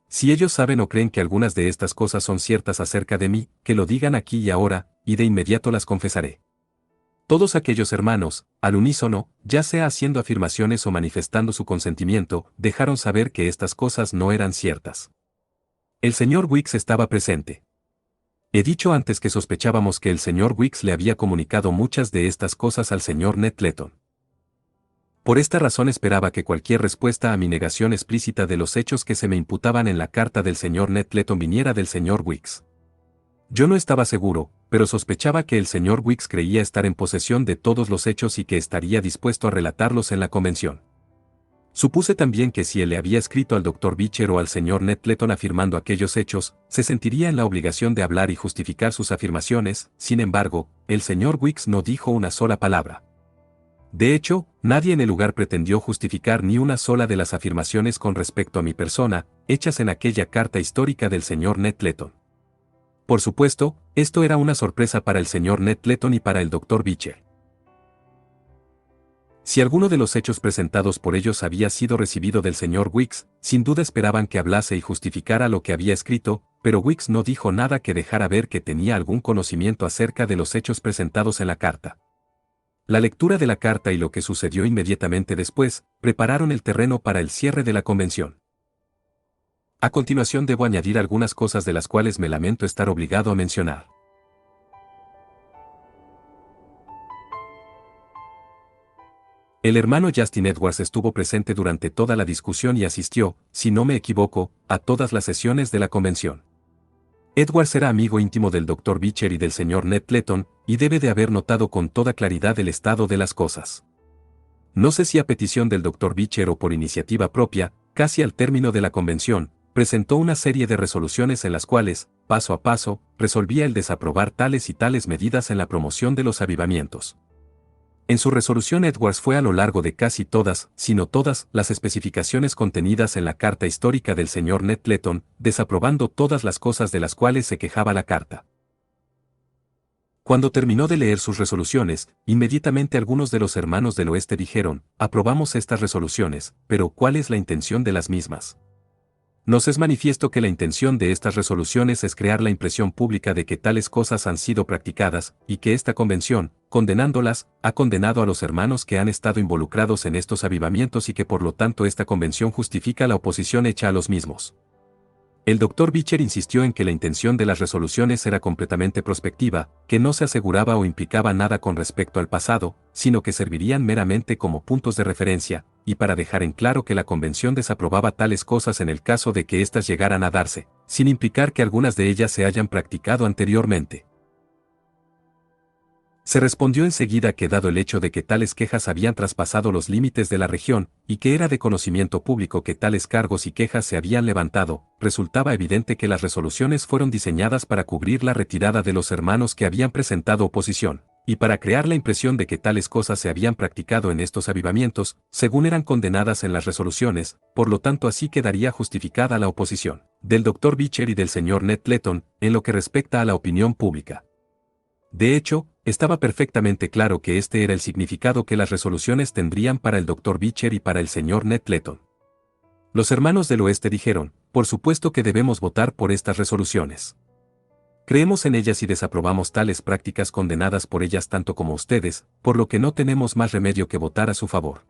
Si ellos saben o creen que algunas de estas cosas son ciertas acerca de mí, que lo digan aquí y ahora, y de inmediato las confesaré. Todos aquellos hermanos, al unísono, ya sea haciendo afirmaciones o manifestando su consentimiento, dejaron saber que estas cosas no eran ciertas. El señor Weeks estaba presente. He dicho antes que sospechábamos que el señor Weeks le había comunicado muchas de estas cosas al señor Nettleton. Por esta razón esperaba que cualquier respuesta a mi negación explícita de los hechos que se me imputaban en la carta del señor Nettleton viniera del señor Weeks. Yo no estaba seguro, pero sospechaba que el señor Weeks creía estar en posesión de todos los hechos y que estaría dispuesto a relatarlos en la convención. Supuse también que si él le había escrito al Dr. Beecher o al señor Nettleton afirmando aquellos hechos, se sentiría en la obligación de hablar y justificar sus afirmaciones. Sin embargo, el señor Weeks no dijo una sola palabra. De hecho, nadie en el lugar pretendió justificar ni una sola de las afirmaciones con respecto a mi persona, hechas en aquella carta histórica del señor Nettleton. Por supuesto, esto era una sorpresa para el señor Nettleton y para el Dr. Beecher. Si alguno de los hechos presentados por ellos había sido recibido del señor Weeks, sin duda esperaban que hablase y justificara lo que había escrito, pero Weeks no dijo nada que dejara ver que tenía algún conocimiento acerca de los hechos presentados en la carta. La lectura de la carta y lo que sucedió inmediatamente después, prepararon el terreno para el cierre de la convención. A continuación debo añadir algunas cosas de las cuales me lamento estar obligado a mencionar. El hermano Justin Edwards estuvo presente durante toda la discusión y asistió, si no me equivoco, a todas las sesiones de la convención. Edwards era amigo íntimo del Dr. Beecher y del señor Nettleton, y debe de haber notado con toda claridad el estado de las cosas. No sé si a petición del Dr. Beecher o por iniciativa propia, casi al término de la convención, presentó una serie de resoluciones en las cuales, paso a paso, resolvía el desaprobar tales y tales medidas en la promoción de los avivamientos. En su resolución Edwards fue a lo largo de casi todas, si no todas, las especificaciones contenidas en la carta histórica del señor Nettleton, desaprobando todas las cosas de las cuales se quejaba la carta. Cuando terminó de leer sus resoluciones, inmediatamente algunos de los hermanos del oeste dijeron, aprobamos estas resoluciones, pero ¿cuál es la intención de las mismas? Nos es manifiesto que la intención de estas resoluciones es crear la impresión pública de que tales cosas han sido practicadas, y que esta convención, condenándolas, ha condenado a los hermanos que han estado involucrados en estos avivamientos y que por lo tanto esta convención justifica la oposición hecha a los mismos. El Dr. Beecher insistió en que la intención de las resoluciones era completamente prospectiva, que no se aseguraba o implicaba nada con respecto al pasado, sino que servirían meramente como puntos de referencia, y para dejar en claro que la convención desaprobaba tales cosas en el caso de que éstas llegaran a darse, sin implicar que algunas de ellas se hayan practicado anteriormente. Se respondió enseguida que dado el hecho de que tales quejas habían traspasado los límites de la región, y que era de conocimiento público que tales cargos y quejas se habían levantado, resultaba evidente que las resoluciones fueron diseñadas para cubrir la retirada de los hermanos que habían presentado oposición, y para crear la impresión de que tales cosas se habían practicado en estos avivamientos, según eran condenadas en las resoluciones, por lo tanto así quedaría justificada la oposición del Dr. Beecher y del señor Nettleton, en lo que respecta a la opinión pública. De hecho, estaba perfectamente claro que este era el significado que las resoluciones tendrían para el Dr. Beecher y para el señor Ned Clayton. Los hermanos del oeste dijeron, por supuesto que debemos votar por estas resoluciones. Creemos en ellas y desaprobamos tales prácticas condenadas por ellas tanto como ustedes, por lo que no tenemos más remedio que votar a su favor.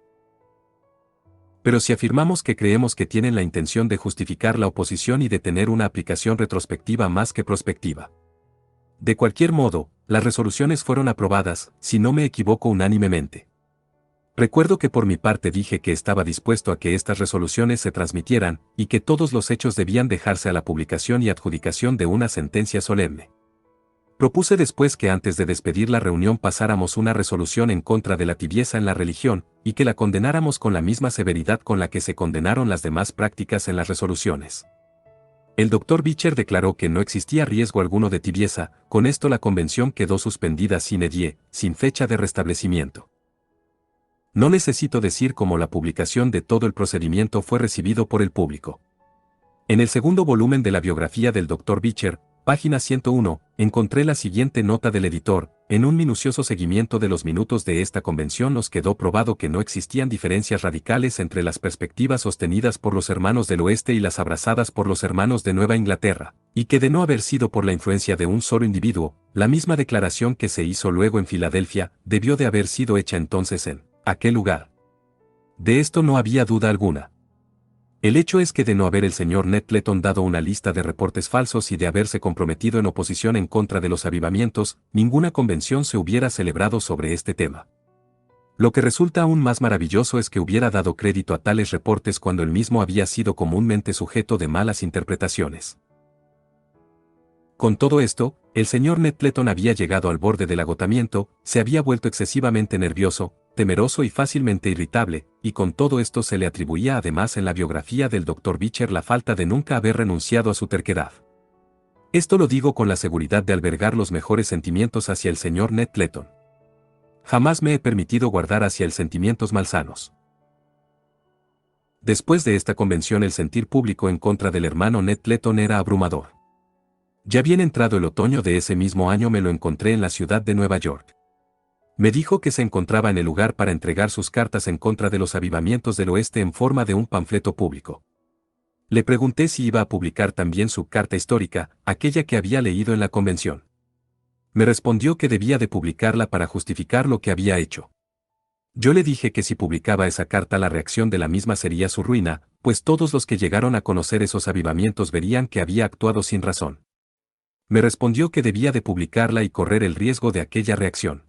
Pero si afirmamos que creemos que tienen la intención de justificar la oposición y de tener una aplicación retrospectiva más que prospectiva. De cualquier modo, las resoluciones fueron aprobadas, si no me equivoco unánimemente. Recuerdo que por mi parte dije que estaba dispuesto a que estas resoluciones se transmitieran, y que todos los hechos debían dejarse a la publicación y adjudicación de una sentencia solemne. Propuse después que antes de despedir la reunión pasáramos una resolución en contra de la tibieza en la religión, y que la condenáramos con la misma severidad con la que se condenaron las demás prácticas en las resoluciones. El Dr. Beecher declaró que no existía riesgo alguno de tibieza, con esto la convención quedó suspendida sine die, sin fecha de restablecimiento. No necesito decir cómo la publicación de todo el procedimiento fue recibido por el público. En el segundo volumen de la biografía del Dr. Beecher, página 101, encontré la siguiente nota del editor: en un minucioso seguimiento de los minutos de esta convención nos quedó probado que no existían diferencias radicales entre las perspectivas sostenidas por los hermanos del oeste y las abrazadas por los hermanos de Nueva Inglaterra, y que de no haber sido por la influencia de un solo individuo, la misma declaración que se hizo luego en Filadelfia, debió de haber sido hecha entonces en aquel lugar. De esto no había duda alguna. El hecho es que de no haber el señor Ned Clayton dado una lista de reportes falsos y de haberse comprometido en oposición en contra de los avivamientos, ninguna convención se hubiera celebrado sobre este tema. Lo que resulta aún más maravilloso es que hubiera dado crédito a tales reportes cuando él mismo había sido comúnmente sujeto de malas interpretaciones. Con todo esto, el señor Ned Clayton había llegado al borde del agotamiento, se había vuelto excesivamente nervioso, temeroso y fácilmente irritable, y con todo esto se le atribuía además en la biografía del Dr. Beecher la falta de nunca haber renunciado a su terquedad. Esto lo digo con la seguridad de albergar los mejores sentimientos hacia el señor Ned Clayton. Jamás me he permitido guardar hacia él sentimientos malsanos. Después de esta convención el sentir público en contra del hermano Ned Clayton era abrumador. Ya bien entrado el otoño de ese mismo año me lo encontré en la ciudad de Nueva York. Me dijo que se encontraba en el lugar para entregar sus cartas en contra de los avivamientos del oeste en forma de un panfleto público. Le pregunté si iba a publicar también su carta histórica, aquella que había leído en la convención. Me respondió que debía de publicarla para justificar lo que había hecho. Yo le dije que si publicaba esa carta la reacción de la misma sería su ruina, pues todos los que llegaron a conocer esos avivamientos verían que había actuado sin razón. Me respondió que debía de publicarla y correr el riesgo de aquella reacción.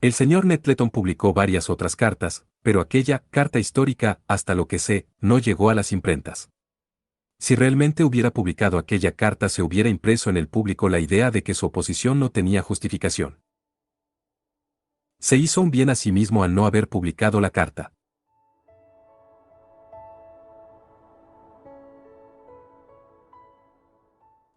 El señor Ned Clayton publicó varias otras cartas, pero aquella carta histórica, hasta lo que sé, no llegó a las imprentas. Si realmente hubiera publicado aquella carta se hubiera impreso en el público la idea de que su oposición no tenía justificación. Se hizo un bien a sí mismo al no haber publicado la carta.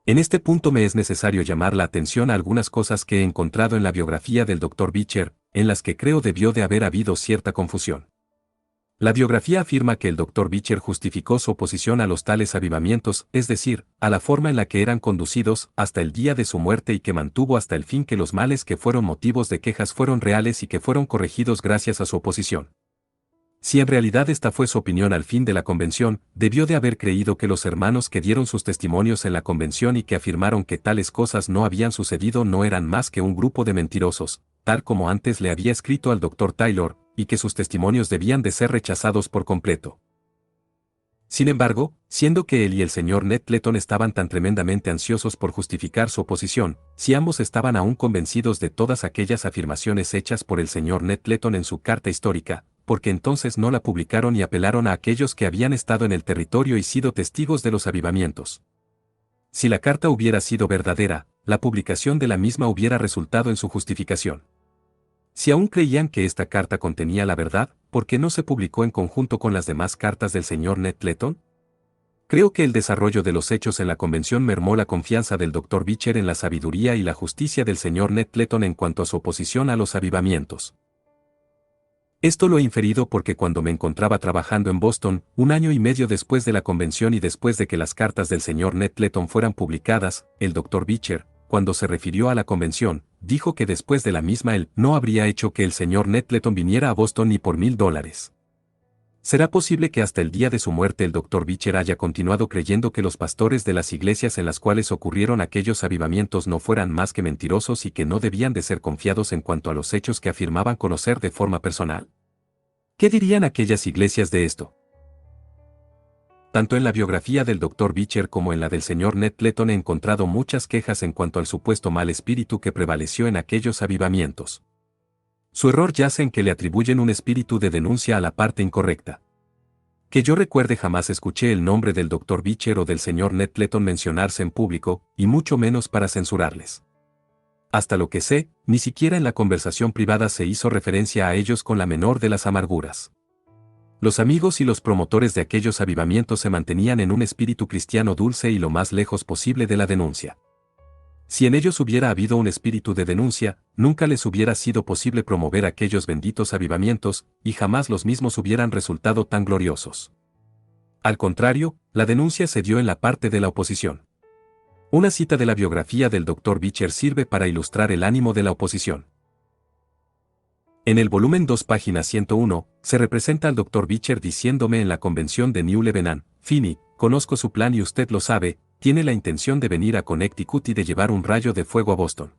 En este punto me es necesario llamar la atención a algunas cosas que he encontrado en la biografía del Dr. Beecher, en las que creo debió de haber habido cierta confusión. La biografía afirma que el Dr. Beecher justificó su oposición a los tales avivamientos, es decir, a la forma en la que eran conducidos hasta el día de su muerte y que mantuvo hasta el fin que los males que fueron motivos de quejas fueron reales y que fueron corregidos gracias a su oposición. Si en realidad esta fue su opinión al fin de la convención, debió de haber creído que los hermanos que dieron sus testimonios en la convención y que afirmaron que tales cosas no habían sucedido no eran más que un grupo de mentirosos, tal como antes le había escrito al Dr. Taylor, y que sus testimonios debían de ser rechazados por completo. Sin embargo, siendo que él y el señor Ned Clayton estaban tan tremendamente ansiosos por justificar su oposición, si ambos estaban aún convencidos de todas aquellas afirmaciones hechas por el señor Ned Clayton en su carta histórica, porque entonces no la publicaron y apelaron a aquellos que habían estado en el territorio y sido testigos de los avivamientos. Si la carta hubiera sido verdadera, la publicación de la misma hubiera resultado en su justificación. Si aún creían que esta carta contenía la verdad, ¿por qué no se publicó en conjunto con las demás cartas del señor Ned Clayton? Creo que el desarrollo de los hechos en la convención mermó la confianza del Dr. Beecher en la sabiduría y la justicia del señor Ned Clayton en cuanto a su oposición a los avivamientos. Esto lo he inferido porque cuando me encontraba trabajando en Boston, un año y medio después de la convención y después de que las cartas del señor Ned Clayton fueran publicadas, el Dr. Beecher, cuando se refirió a la convención, dijo que después de la misma él no habría hecho que el señor Nettleton viniera a Boston ni por $1000. ¿Será posible que hasta el día de su muerte el Dr. Beecher haya continuado creyendo que los pastores de las iglesias en las cuales ocurrieron aquellos avivamientos no fueran más que mentirosos y que no debían de ser confiados en cuanto a los hechos que afirmaban conocer de forma personal? ¿Qué dirían aquellas iglesias de esto? Tanto en la biografía del Dr. Beecher como en la del señor Nettleton he encontrado muchas quejas en cuanto al supuesto mal espíritu que prevaleció en aquellos avivamientos. Su error yace en que le atribuyen un espíritu de denuncia a la parte incorrecta. Que yo recuerde, jamás escuché el nombre del Dr. Beecher o del señor Nettleton mencionarse en público, y mucho menos para censurarles. Hasta lo que sé, ni siquiera en la conversación privada se hizo referencia a ellos con la menor de las amarguras. Los amigos y los promotores de aquellos avivamientos se mantenían en un espíritu cristiano dulce y lo más lejos posible de la denuncia. Si en ellos hubiera habido un espíritu de denuncia, nunca les hubiera sido posible promover aquellos benditos avivamientos, y jamás los mismos hubieran resultado tan gloriosos. Al contrario, la denuncia se dio en la parte de la oposición. Una cita de la biografía del Dr. Beecher sirve para ilustrar el ánimo de la oposición. En el volumen 2, página 101, se representa al Dr. Beecher diciéndome en la convención de New Lebanon: Finney, conozco su plan y usted lo sabe, tiene la intención de venir a Connecticut y de llevar un rayo de fuego a Boston.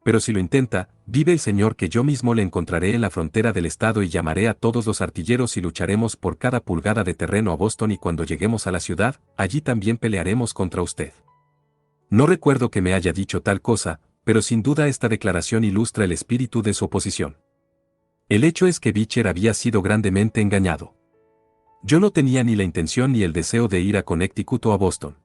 Pero si lo intenta, vive el Señor que yo mismo le encontraré en la frontera del estado y llamaré a todos los artilleros y lucharemos por cada pulgada de terreno a Boston, y cuando lleguemos a la ciudad, allí también pelearemos contra usted. No recuerdo que me haya dicho tal cosa, pero sin duda esta declaración ilustra el espíritu de su oposición. El hecho es que Beecher había sido grandemente engañado. Yo no tenía ni la intención ni el deseo de ir a Connecticut o a Boston.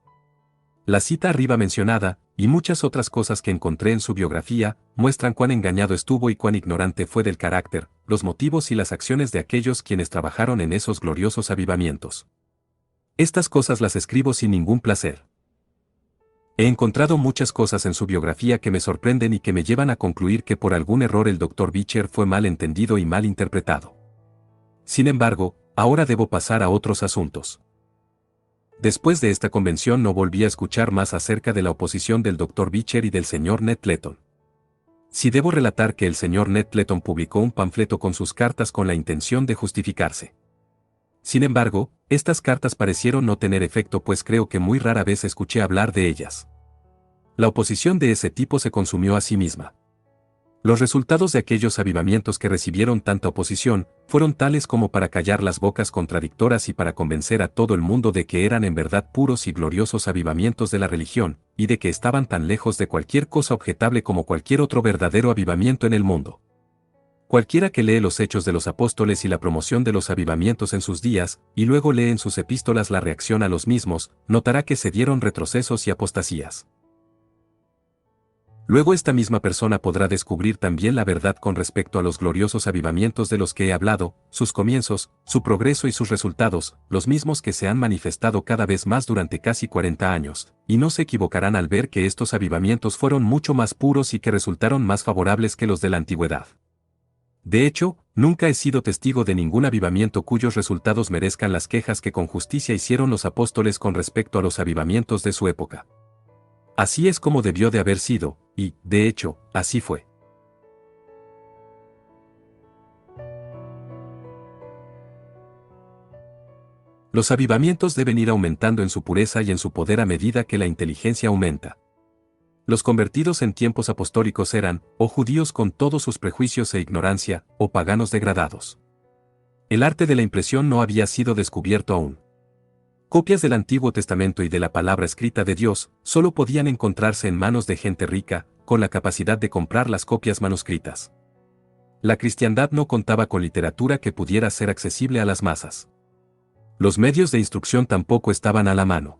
La cita arriba mencionada, y muchas otras cosas que encontré en su biografía, muestran cuán engañado estuvo y cuán ignorante fue del carácter, los motivos y las acciones de aquellos quienes trabajaron en esos gloriosos avivamientos. Estas cosas las escribo sin ningún placer. He encontrado muchas cosas en su biografía que me sorprenden y que me llevan a concluir que por algún error el Dr. Beecher fue mal entendido y mal interpretado. Sin embargo, ahora debo pasar a otros asuntos. Después de esta convención no volví a escuchar más acerca de la oposición del Dr. Beecher y del señor Nettleton. Si debo relatar que el señor Nettleton publicó un panfleto con sus cartas con la intención de justificarse. Sin embargo, estas cartas parecieron no tener efecto, pues creo que muy rara vez escuché hablar de ellas. La oposición de ese tipo se consumió a sí misma. Los resultados de aquellos avivamientos que recibieron tanta oposición fueron tales como para callar las bocas contradictoras y para convencer a todo el mundo de que eran en verdad puros y gloriosos avivamientos de la religión, y de que estaban tan lejos de cualquier cosa objetable como cualquier otro verdadero avivamiento en el mundo. Cualquiera que lee los Hechos de los Apóstoles y la promoción de los avivamientos en sus días, y luego lee en sus epístolas la reacción a los mismos, notará que se dieron retrocesos y apostasías. Luego esta misma persona podrá descubrir también la verdad con respecto a los gloriosos avivamientos de los que he hablado, sus comienzos, su progreso y sus resultados, los mismos que se han manifestado cada vez más durante casi 40 años, y no se equivocarán al ver que estos avivamientos fueron mucho más puros y que resultaron más favorables que los de la antigüedad. De hecho, nunca he sido testigo de ningún avivamiento cuyos resultados merezcan las quejas que con justicia hicieron los apóstoles con respecto a los avivamientos de su época. Así es como debió de haber sido, y, de hecho, así fue. Los avivamientos deben ir aumentando en su pureza y en su poder a medida que la inteligencia aumenta. Los convertidos en tiempos apostólicos eran, o judíos con todos sus prejuicios e ignorancia, o paganos degradados. El arte de la impresión no había sido descubierto aún. Copias del Antiguo Testamento y de la palabra escrita de Dios solo podían encontrarse en manos de gente rica, con la capacidad de comprar las copias manuscritas. La cristiandad no contaba con literatura que pudiera ser accesible a las masas. Los medios de instrucción tampoco estaban a la mano.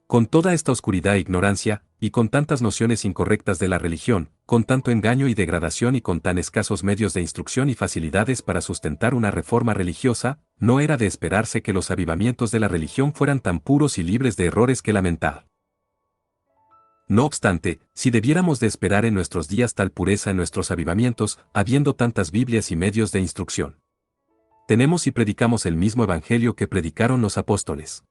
Con toda esta oscuridad e ignorancia, y con tantas nociones incorrectas de la religión, con tanto engaño y degradación y con tan escasos medios de instrucción y facilidades para sustentar una reforma religiosa, no era de esperarse que los avivamientos de la religión fueran tan puros y libres de errores que lamentar. No obstante, si debiéramos de esperar en nuestros días tal pureza en nuestros avivamientos, habiendo tantas Biblias y medios de instrucción. Tenemos y predicamos el mismo evangelio que predicaron los apóstoles.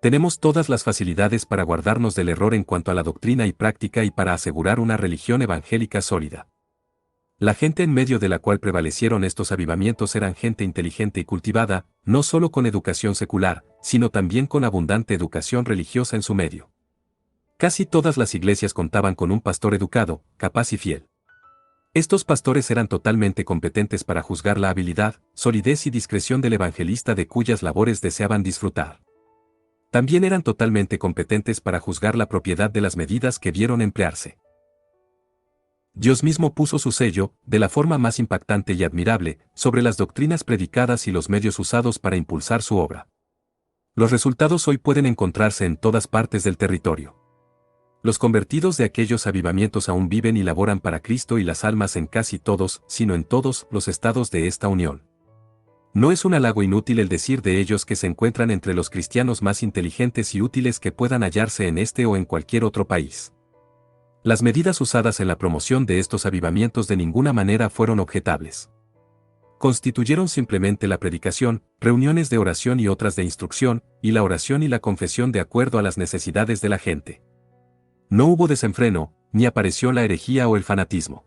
Tenemos todas las facilidades para guardarnos del error en cuanto a la doctrina y práctica y para asegurar una religión evangélica sólida. La gente en medio de la cual prevalecieron estos avivamientos eran gente inteligente y cultivada, no solo con educación secular, sino también con abundante educación religiosa en su medio. Casi todas las iglesias contaban con un pastor educado, capaz y fiel. Estos pastores eran totalmente competentes para juzgar la habilidad, solidez y discreción del evangelista de cuyas labores deseaban disfrutar. También eran totalmente competentes para juzgar la propiedad de las medidas que vieron emplearse. Dios mismo puso su sello, de la forma más impactante y admirable, sobre las doctrinas predicadas y los medios usados para impulsar su obra. Los resultados hoy pueden encontrarse en todas partes del territorio. Los convertidos de aquellos avivamientos aún viven y laboran para Cristo y las almas en casi todos, sino en todos, los estados de esta unión. No es un halago inútil el decir de ellos que se encuentran entre los cristianos más inteligentes y útiles que puedan hallarse en este o en cualquier otro país. Las medidas usadas en la promoción de estos avivamientos de ninguna manera fueron objetables. Constituyeron simplemente la predicación, reuniones de oración y otras de instrucción, y la oración y la confesión de acuerdo a las necesidades de la gente. No hubo desenfreno, ni apareció la herejía o el fanatismo.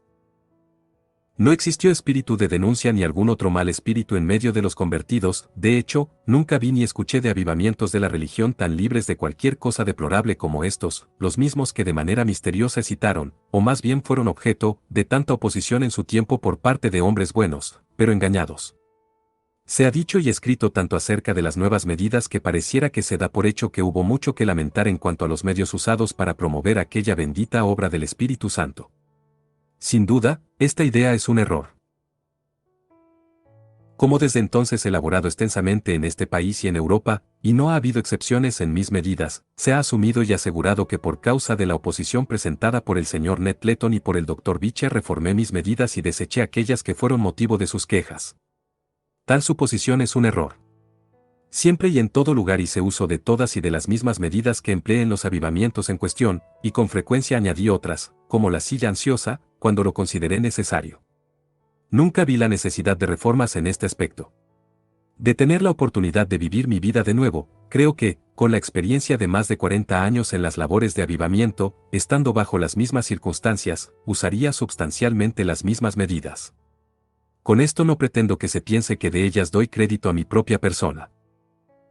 No existió espíritu de denuncia ni algún otro mal espíritu en medio de los convertidos, de hecho, nunca vi ni escuché de avivamientos de la religión tan libres de cualquier cosa deplorable como estos, los mismos que de manera misteriosa excitaron, o más bien fueron objeto, de tanta oposición en su tiempo por parte de hombres buenos, pero engañados. Se ha dicho y escrito tanto acerca de las nuevas medidas que pareciera que se da por hecho que hubo mucho que lamentar en cuanto a los medios usados para promover aquella bendita obra del Espíritu Santo. Sin duda, esta idea es un error. Como desde entonces he elaborado extensamente en este país y en Europa, y no ha habido excepciones en mis medidas, se ha asumido y asegurado que por causa de la oposición presentada por el señor Ned Clayton y por el Dr. Beecher reformé mis medidas y deseché aquellas que fueron motivo de sus quejas. Tal suposición es un error. Siempre y en todo lugar hice uso de todas y de las mismas medidas que empleé en los avivamientos en cuestión, y con frecuencia añadí otras, como la silla ansiosa, cuando lo consideré necesario. Nunca vi la necesidad de reformas en este aspecto. De tener la oportunidad de vivir mi vida de nuevo, creo que, con la experiencia de más de 40 años en las labores de avivamiento, estando bajo las mismas circunstancias, usaría substancialmente las mismas medidas. Con esto no pretendo que se piense que de ellas doy crédito a mi propia persona.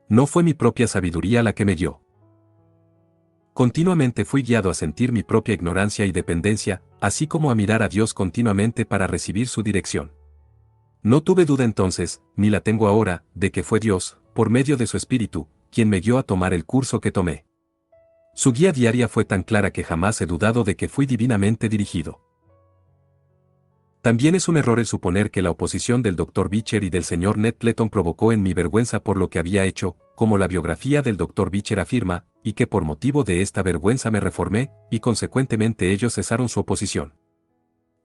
No fue mi propia sabiduría la que me guió. Continuamente fui guiado a sentir mi propia ignorancia y dependencia, así como a mirar a Dios continuamente para recibir su dirección. No tuve duda entonces, ni la tengo ahora, de que fue Dios, por medio de su Espíritu, quien me guió a tomar el curso que tomé. Su guía diaria fue tan clara que jamás he dudado de que fui divinamente dirigido. También es un error el suponer que la oposición del Dr. Beecher y del señor Ned Clayton provocó en mi vergüenza por lo que había hecho, como la biografía del Dr. Beecher afirma, y que por motivo de esta vergüenza me reformé, y consecuentemente ellos cesaron su oposición.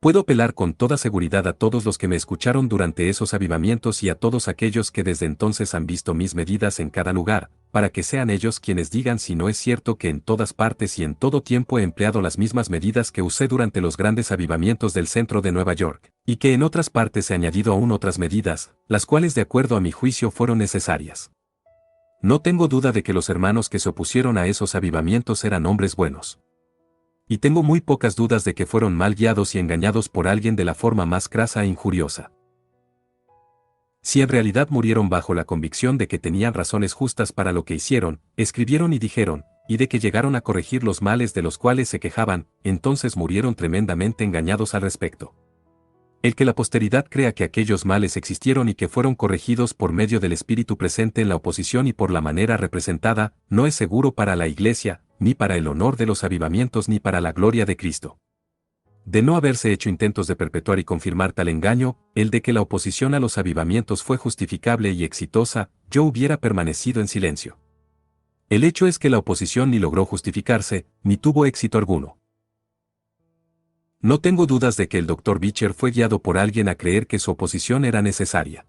Puedo apelar con toda seguridad a todos los que me escucharon durante esos avivamientos y a todos aquellos que desde entonces han visto mis medidas en cada lugar, para que sean ellos quienes digan si no es cierto que en todas partes y en todo tiempo he empleado las mismas medidas que usé durante los grandes avivamientos del centro de Nueva York, y que en otras partes he añadido aún otras medidas, las cuales de acuerdo a mi juicio fueron necesarias. No tengo duda de que los hermanos que se opusieron a esos avivamientos eran hombres buenos. Y tengo muy pocas dudas de que fueron mal guiados y engañados por alguien de la forma más crasa e injuriosa. Si en realidad murieron bajo la convicción de que tenían razones justas para lo que hicieron, escribieron y dijeron, y de que llegaron a corregir los males de los cuales se quejaban, entonces murieron tremendamente engañados al respecto. El que la posteridad crea que aquellos males existieron y que fueron corregidos por medio del espíritu presente en la oposición y por la manera representada, no es seguro para la Iglesia, ni para el honor de los avivamientos ni para la gloria de Cristo. De no haberse hecho intentos de perpetuar y confirmar tal engaño, el de que la oposición a los avivamientos fue justificable y exitosa, yo hubiera permanecido en silencio. El hecho es que la oposición ni logró justificarse, ni tuvo éxito alguno. No tengo dudas de que el Dr. Beecher fue guiado por alguien a creer que su oposición era necesaria.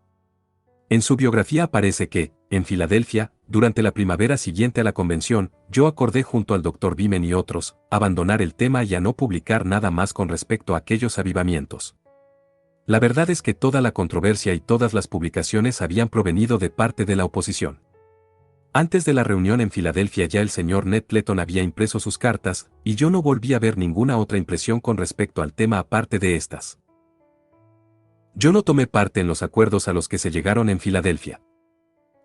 En su biografía aparece que, en Filadelfia, durante la primavera siguiente a la convención, yo acordé junto al Dr. Beeman y otros, abandonar el tema y a no publicar nada más con respecto a aquellos avivamientos. La verdad es que toda la controversia y todas las publicaciones habían provenido de parte de la oposición. Antes de la reunión en Filadelfia ya el señor Ned Clayton había impreso sus cartas, y yo no volví a ver ninguna otra impresión con respecto al tema aparte de estas. Yo no tomé parte en los acuerdos a los que se llegaron en Filadelfia.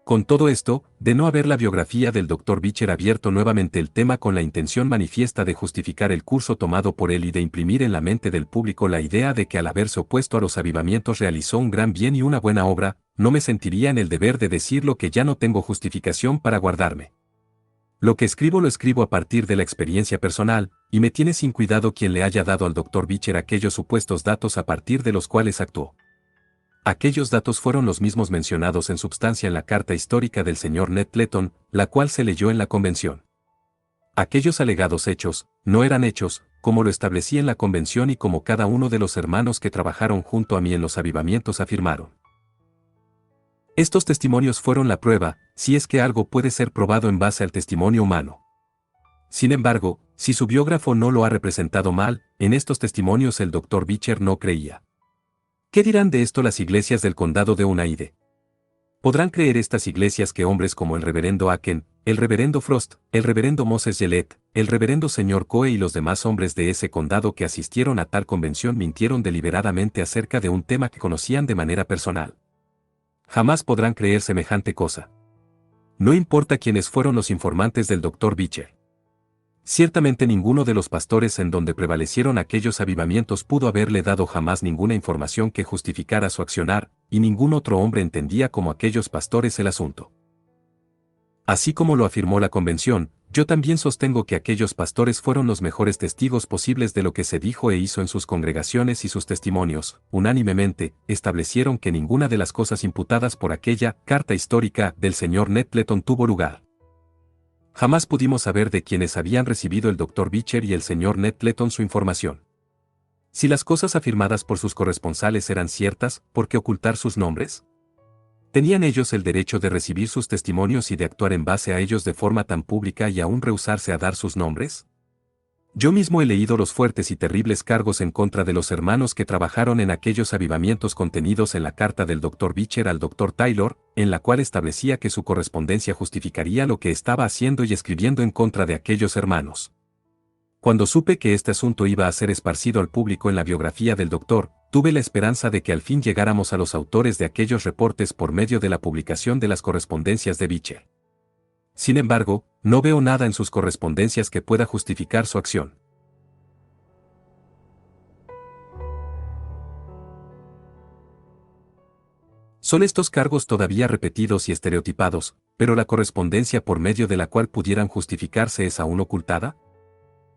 Con todo esto, de no haber la biografía del Dr. Beecher abierto nuevamente el tema con la intención manifiesta de justificar el curso tomado por él y de imprimir en la mente del público la idea de que al haberse opuesto a los avivamientos realizó un gran bien y una buena obra, no me sentiría en el deber de decir lo que ya no tengo justificación para guardarme. Lo que escribo lo escribo a partir de la experiencia personal, y me tiene sin cuidado quien le haya dado al Dr. Beecher aquellos supuestos datos a partir de los cuales actuó. Aquellos datos fueron los mismos mencionados en substancia en la carta histórica del señor Ned Clayton, la cual se leyó en la convención. Aquellos alegados hechos, no eran hechos, como lo establecí en la convención y como cada uno de los hermanos que trabajaron junto a mí en los avivamientos afirmaron. Estos testimonios fueron la prueba, si es que algo puede ser probado en base al testimonio humano. Sin embargo, si su biógrafo no lo ha representado mal, en estos testimonios el Dr. Beecher no creía. ¿Qué dirán de esto las iglesias del condado de Unaide? ¿Podrán creer estas iglesias que hombres como el reverendo Aken, el reverendo Frost, el reverendo Moses Gillette, el reverendo señor Coe y los demás hombres de ese condado que asistieron a tal convención mintieron deliberadamente acerca de un tema que conocían de manera personal? Jamás podrán creer semejante cosa. No importa quiénes fueron los informantes del Dr. Beecher. Ciertamente ninguno de los pastores en donde prevalecieron aquellos avivamientos pudo haberle dado jamás ninguna información que justificara su accionar, y ningún otro hombre entendía como aquellos pastores el asunto. Así como lo afirmó la convención, yo también sostengo que aquellos pastores fueron los mejores testigos posibles de lo que se dijo e hizo en sus congregaciones y sus testimonios, unánimemente, establecieron que ninguna de las cosas imputadas por aquella carta histórica del señor Ned Clayton tuvo lugar. Jamás pudimos saber de quienes habían recibido el Dr. Beecher y el señor Ned Clayton su información. Si las cosas afirmadas por sus corresponsales eran ciertas, ¿por qué ocultar sus nombres? ¿Tenían ellos el derecho de recibir sus testimonios y de actuar en base a ellos de forma tan pública y aún rehusarse a dar sus nombres? Yo mismo he leído los fuertes y terribles cargos en contra de los hermanos que trabajaron en aquellos avivamientos contenidos en la carta del Dr. Beecher al Dr. Taylor, en la cual establecía que su correspondencia justificaría lo que estaba haciendo y escribiendo en contra de aquellos hermanos. Cuando supe que este asunto iba a ser esparcido al público en la biografía del doctor, tuve la esperanza de que al fin llegáramos a los autores de aquellos reportes por medio de la publicación de las correspondencias de Beecher. Sin embargo, no veo nada en sus correspondencias que pueda justificar su acción. Son estos cargos todavía repetidos y estereotipados, pero la correspondencia por medio de la cual pudieran justificarse es aún ocultada.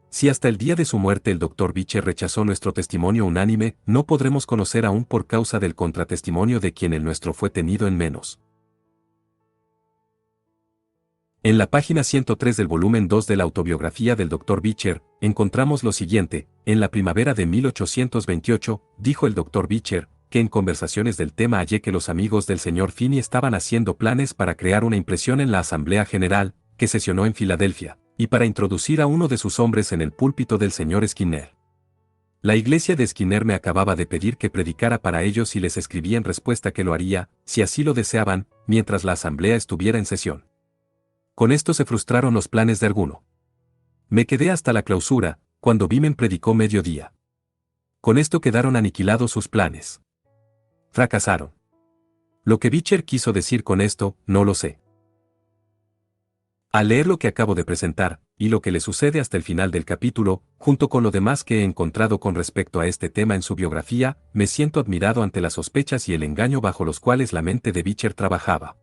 Si hasta el día de su muerte el Dr. Beecher rechazó nuestro testimonio unánime, no podremos conocer aún por causa del contratestimonio de quien el nuestro fue tenido en menos. En la página 103 del volumen 2 de la autobiografía del Dr. Beecher, encontramos lo siguiente: en la primavera de 1828, dijo el Dr. Beecher, que en conversaciones del tema hallé que los amigos del señor Finney estaban haciendo planes para crear una impresión en la Asamblea General, que sesionó en Filadelfia, y para introducir a uno de sus hombres en el púlpito del señor Skinner. La iglesia de Skinner me acababa de pedir que predicara para ellos y les escribí en respuesta que lo haría, si así lo deseaban, mientras la asamblea estuviera en sesión. Con esto se frustraron los planes de alguno. Me quedé hasta la clausura, cuando Beeman predicó mediodía. Con esto quedaron aniquilados sus planes. Fracasaron. Lo que Beecher quiso decir con esto, no lo sé. Al leer lo que acabo de presentar, y lo que le sucede hasta el final del capítulo, junto con lo demás que he encontrado con respecto a este tema en su biografía, me siento admirado ante las sospechas y el engaño bajo los cuales la mente de Beecher trabajaba.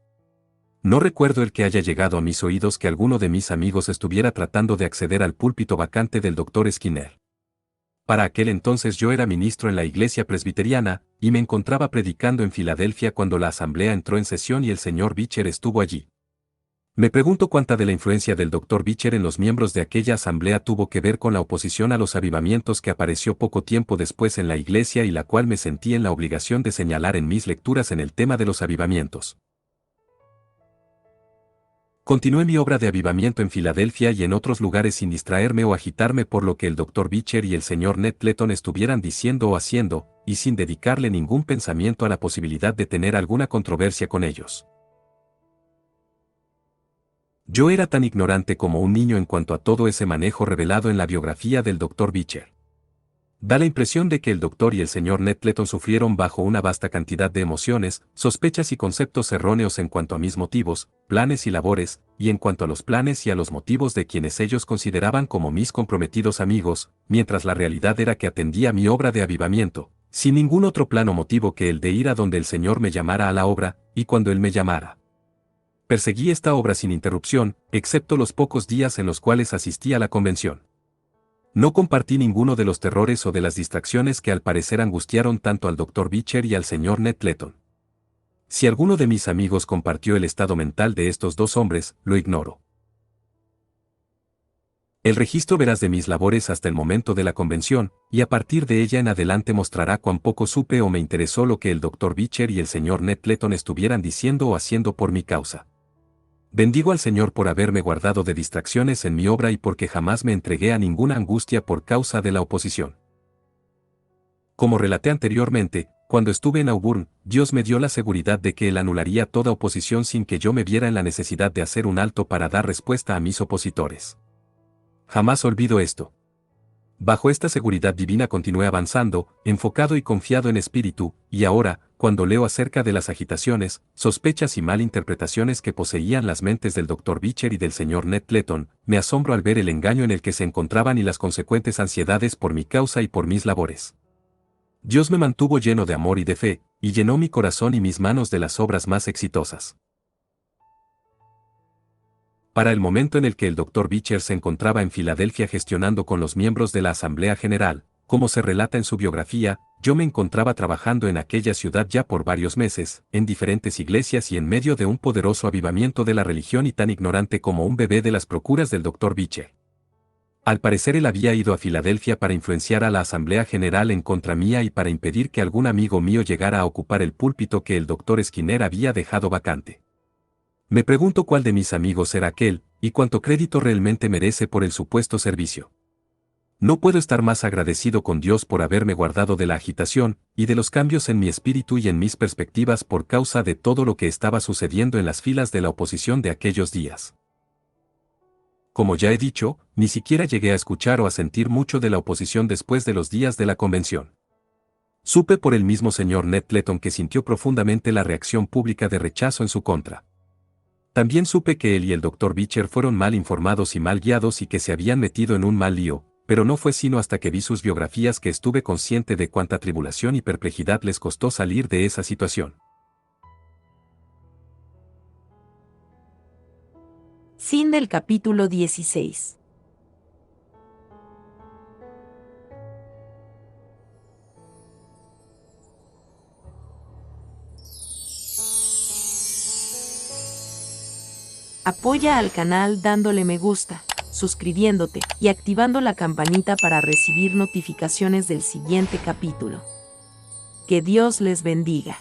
No recuerdo el que haya llegado a mis oídos que alguno de mis amigos estuviera tratando de acceder al púlpito vacante del Dr. Skinner. Para aquel entonces yo era ministro en la iglesia presbiteriana, y me encontraba predicando en Filadelfia cuando la asamblea entró en sesión y el señor Beecher estuvo allí. Me pregunto cuánta de la influencia del Dr. Beecher en los miembros de aquella asamblea tuvo que ver con la oposición a los avivamientos que apareció poco tiempo después en la iglesia y la cual me sentí en la obligación de señalar en mis lecturas en el tema de los avivamientos. Continué mi obra de avivamiento en Filadelfia y en otros lugares sin distraerme o agitarme por lo que el Dr. Beecher y el señor Ned Clayton estuvieran diciendo o haciendo, y sin dedicarle ningún pensamiento a la posibilidad de tener alguna controversia con ellos. Yo era tan ignorante como un niño en cuanto a todo ese manejo revelado en la biografía del Dr. Beecher. Da la impresión de que el doctor y el señor Nettleton sufrieron bajo una vasta cantidad de emociones, sospechas y conceptos erróneos en cuanto a mis motivos, planes y labores, y en cuanto a los planes y a los motivos de quienes ellos consideraban como mis comprometidos amigos, mientras la realidad era que atendía mi obra de avivamiento, sin ningún otro plan o motivo que el de ir a donde el Señor me llamara a la obra, y cuando Él me llamara. Perseguí esta obra sin interrupción, excepto los pocos días en los cuales asistí a la convención. No compartí ninguno de los terrores o de las distracciones que al parecer angustiaron tanto al Dr. Beecher y al señor Nettleton. Si alguno de mis amigos compartió el estado mental de estos dos hombres, lo ignoro. El registro veraz de mis labores hasta el momento de la convención, y a partir de ella en adelante mostrará cuán poco supe o me interesó lo que el Dr. Beecher y el señor Nettleton estuvieran diciendo o haciendo por mi causa. Bendigo al Señor por haberme guardado de distracciones en mi obra y porque jamás me entregué a ninguna angustia por causa de la oposición. Como relaté anteriormente, cuando estuve en Auburn, Dios me dio la seguridad de que Él anularía toda oposición sin que yo me viera en la necesidad de hacer un alto para dar respuesta a mis opositores. Jamás olvido esto. Bajo esta seguridad divina continué avanzando, enfocado y confiado en espíritu, y ahora, cuando leo acerca de las agitaciones, sospechas y malinterpretaciones que poseían las mentes del Dr. Beecher y del señor Nettleton, me asombro al ver el engaño en el que se encontraban y las consecuentes ansiedades por mi causa y por mis labores. Dios me mantuvo lleno de amor y de fe, y llenó mi corazón y mis manos de las obras más exitosas. Para el momento en el que el Dr. Beecher se encontraba en Filadelfia gestionando con los miembros de la Asamblea General, como se relata en su biografía, yo me encontraba trabajando en aquella ciudad ya por varios meses, en diferentes iglesias y en medio de un poderoso avivamiento de la religión y tan ignorante como un bebé de las procuras del Dr. Beecher. Al parecer él había ido a Filadelfia para influenciar a la Asamblea General en contra mía y para impedir que algún amigo mío llegara a ocupar el púlpito que el Dr. Skinner había dejado vacante. Me pregunto cuál de mis amigos era aquel, y cuánto crédito realmente merece por el supuesto servicio. No puedo estar más agradecido con Dios por haberme guardado de la agitación, y de los cambios en mi espíritu y en mis perspectivas por causa de todo lo que estaba sucediendo en las filas de la oposición de aquellos días. Como ya he dicho, ni siquiera llegué a escuchar o a sentir mucho de la oposición después de los días de la convención. Supe por el mismo señor Nettleton que sintió profundamente la reacción pública de rechazo en su contra. También supe que él y el Dr. Beecher fueron mal informados y mal guiados y que se habían metido en un mal lío, pero no fue sino hasta que vi sus biografías que estuve consciente de cuánta tribulación y perplejidad les costó salir de esa situación. Fin del capítulo 16. Apoya al canal dándole me gusta, suscribiéndote y activando la campanita para recibir notificaciones del siguiente capítulo. Que Dios les bendiga.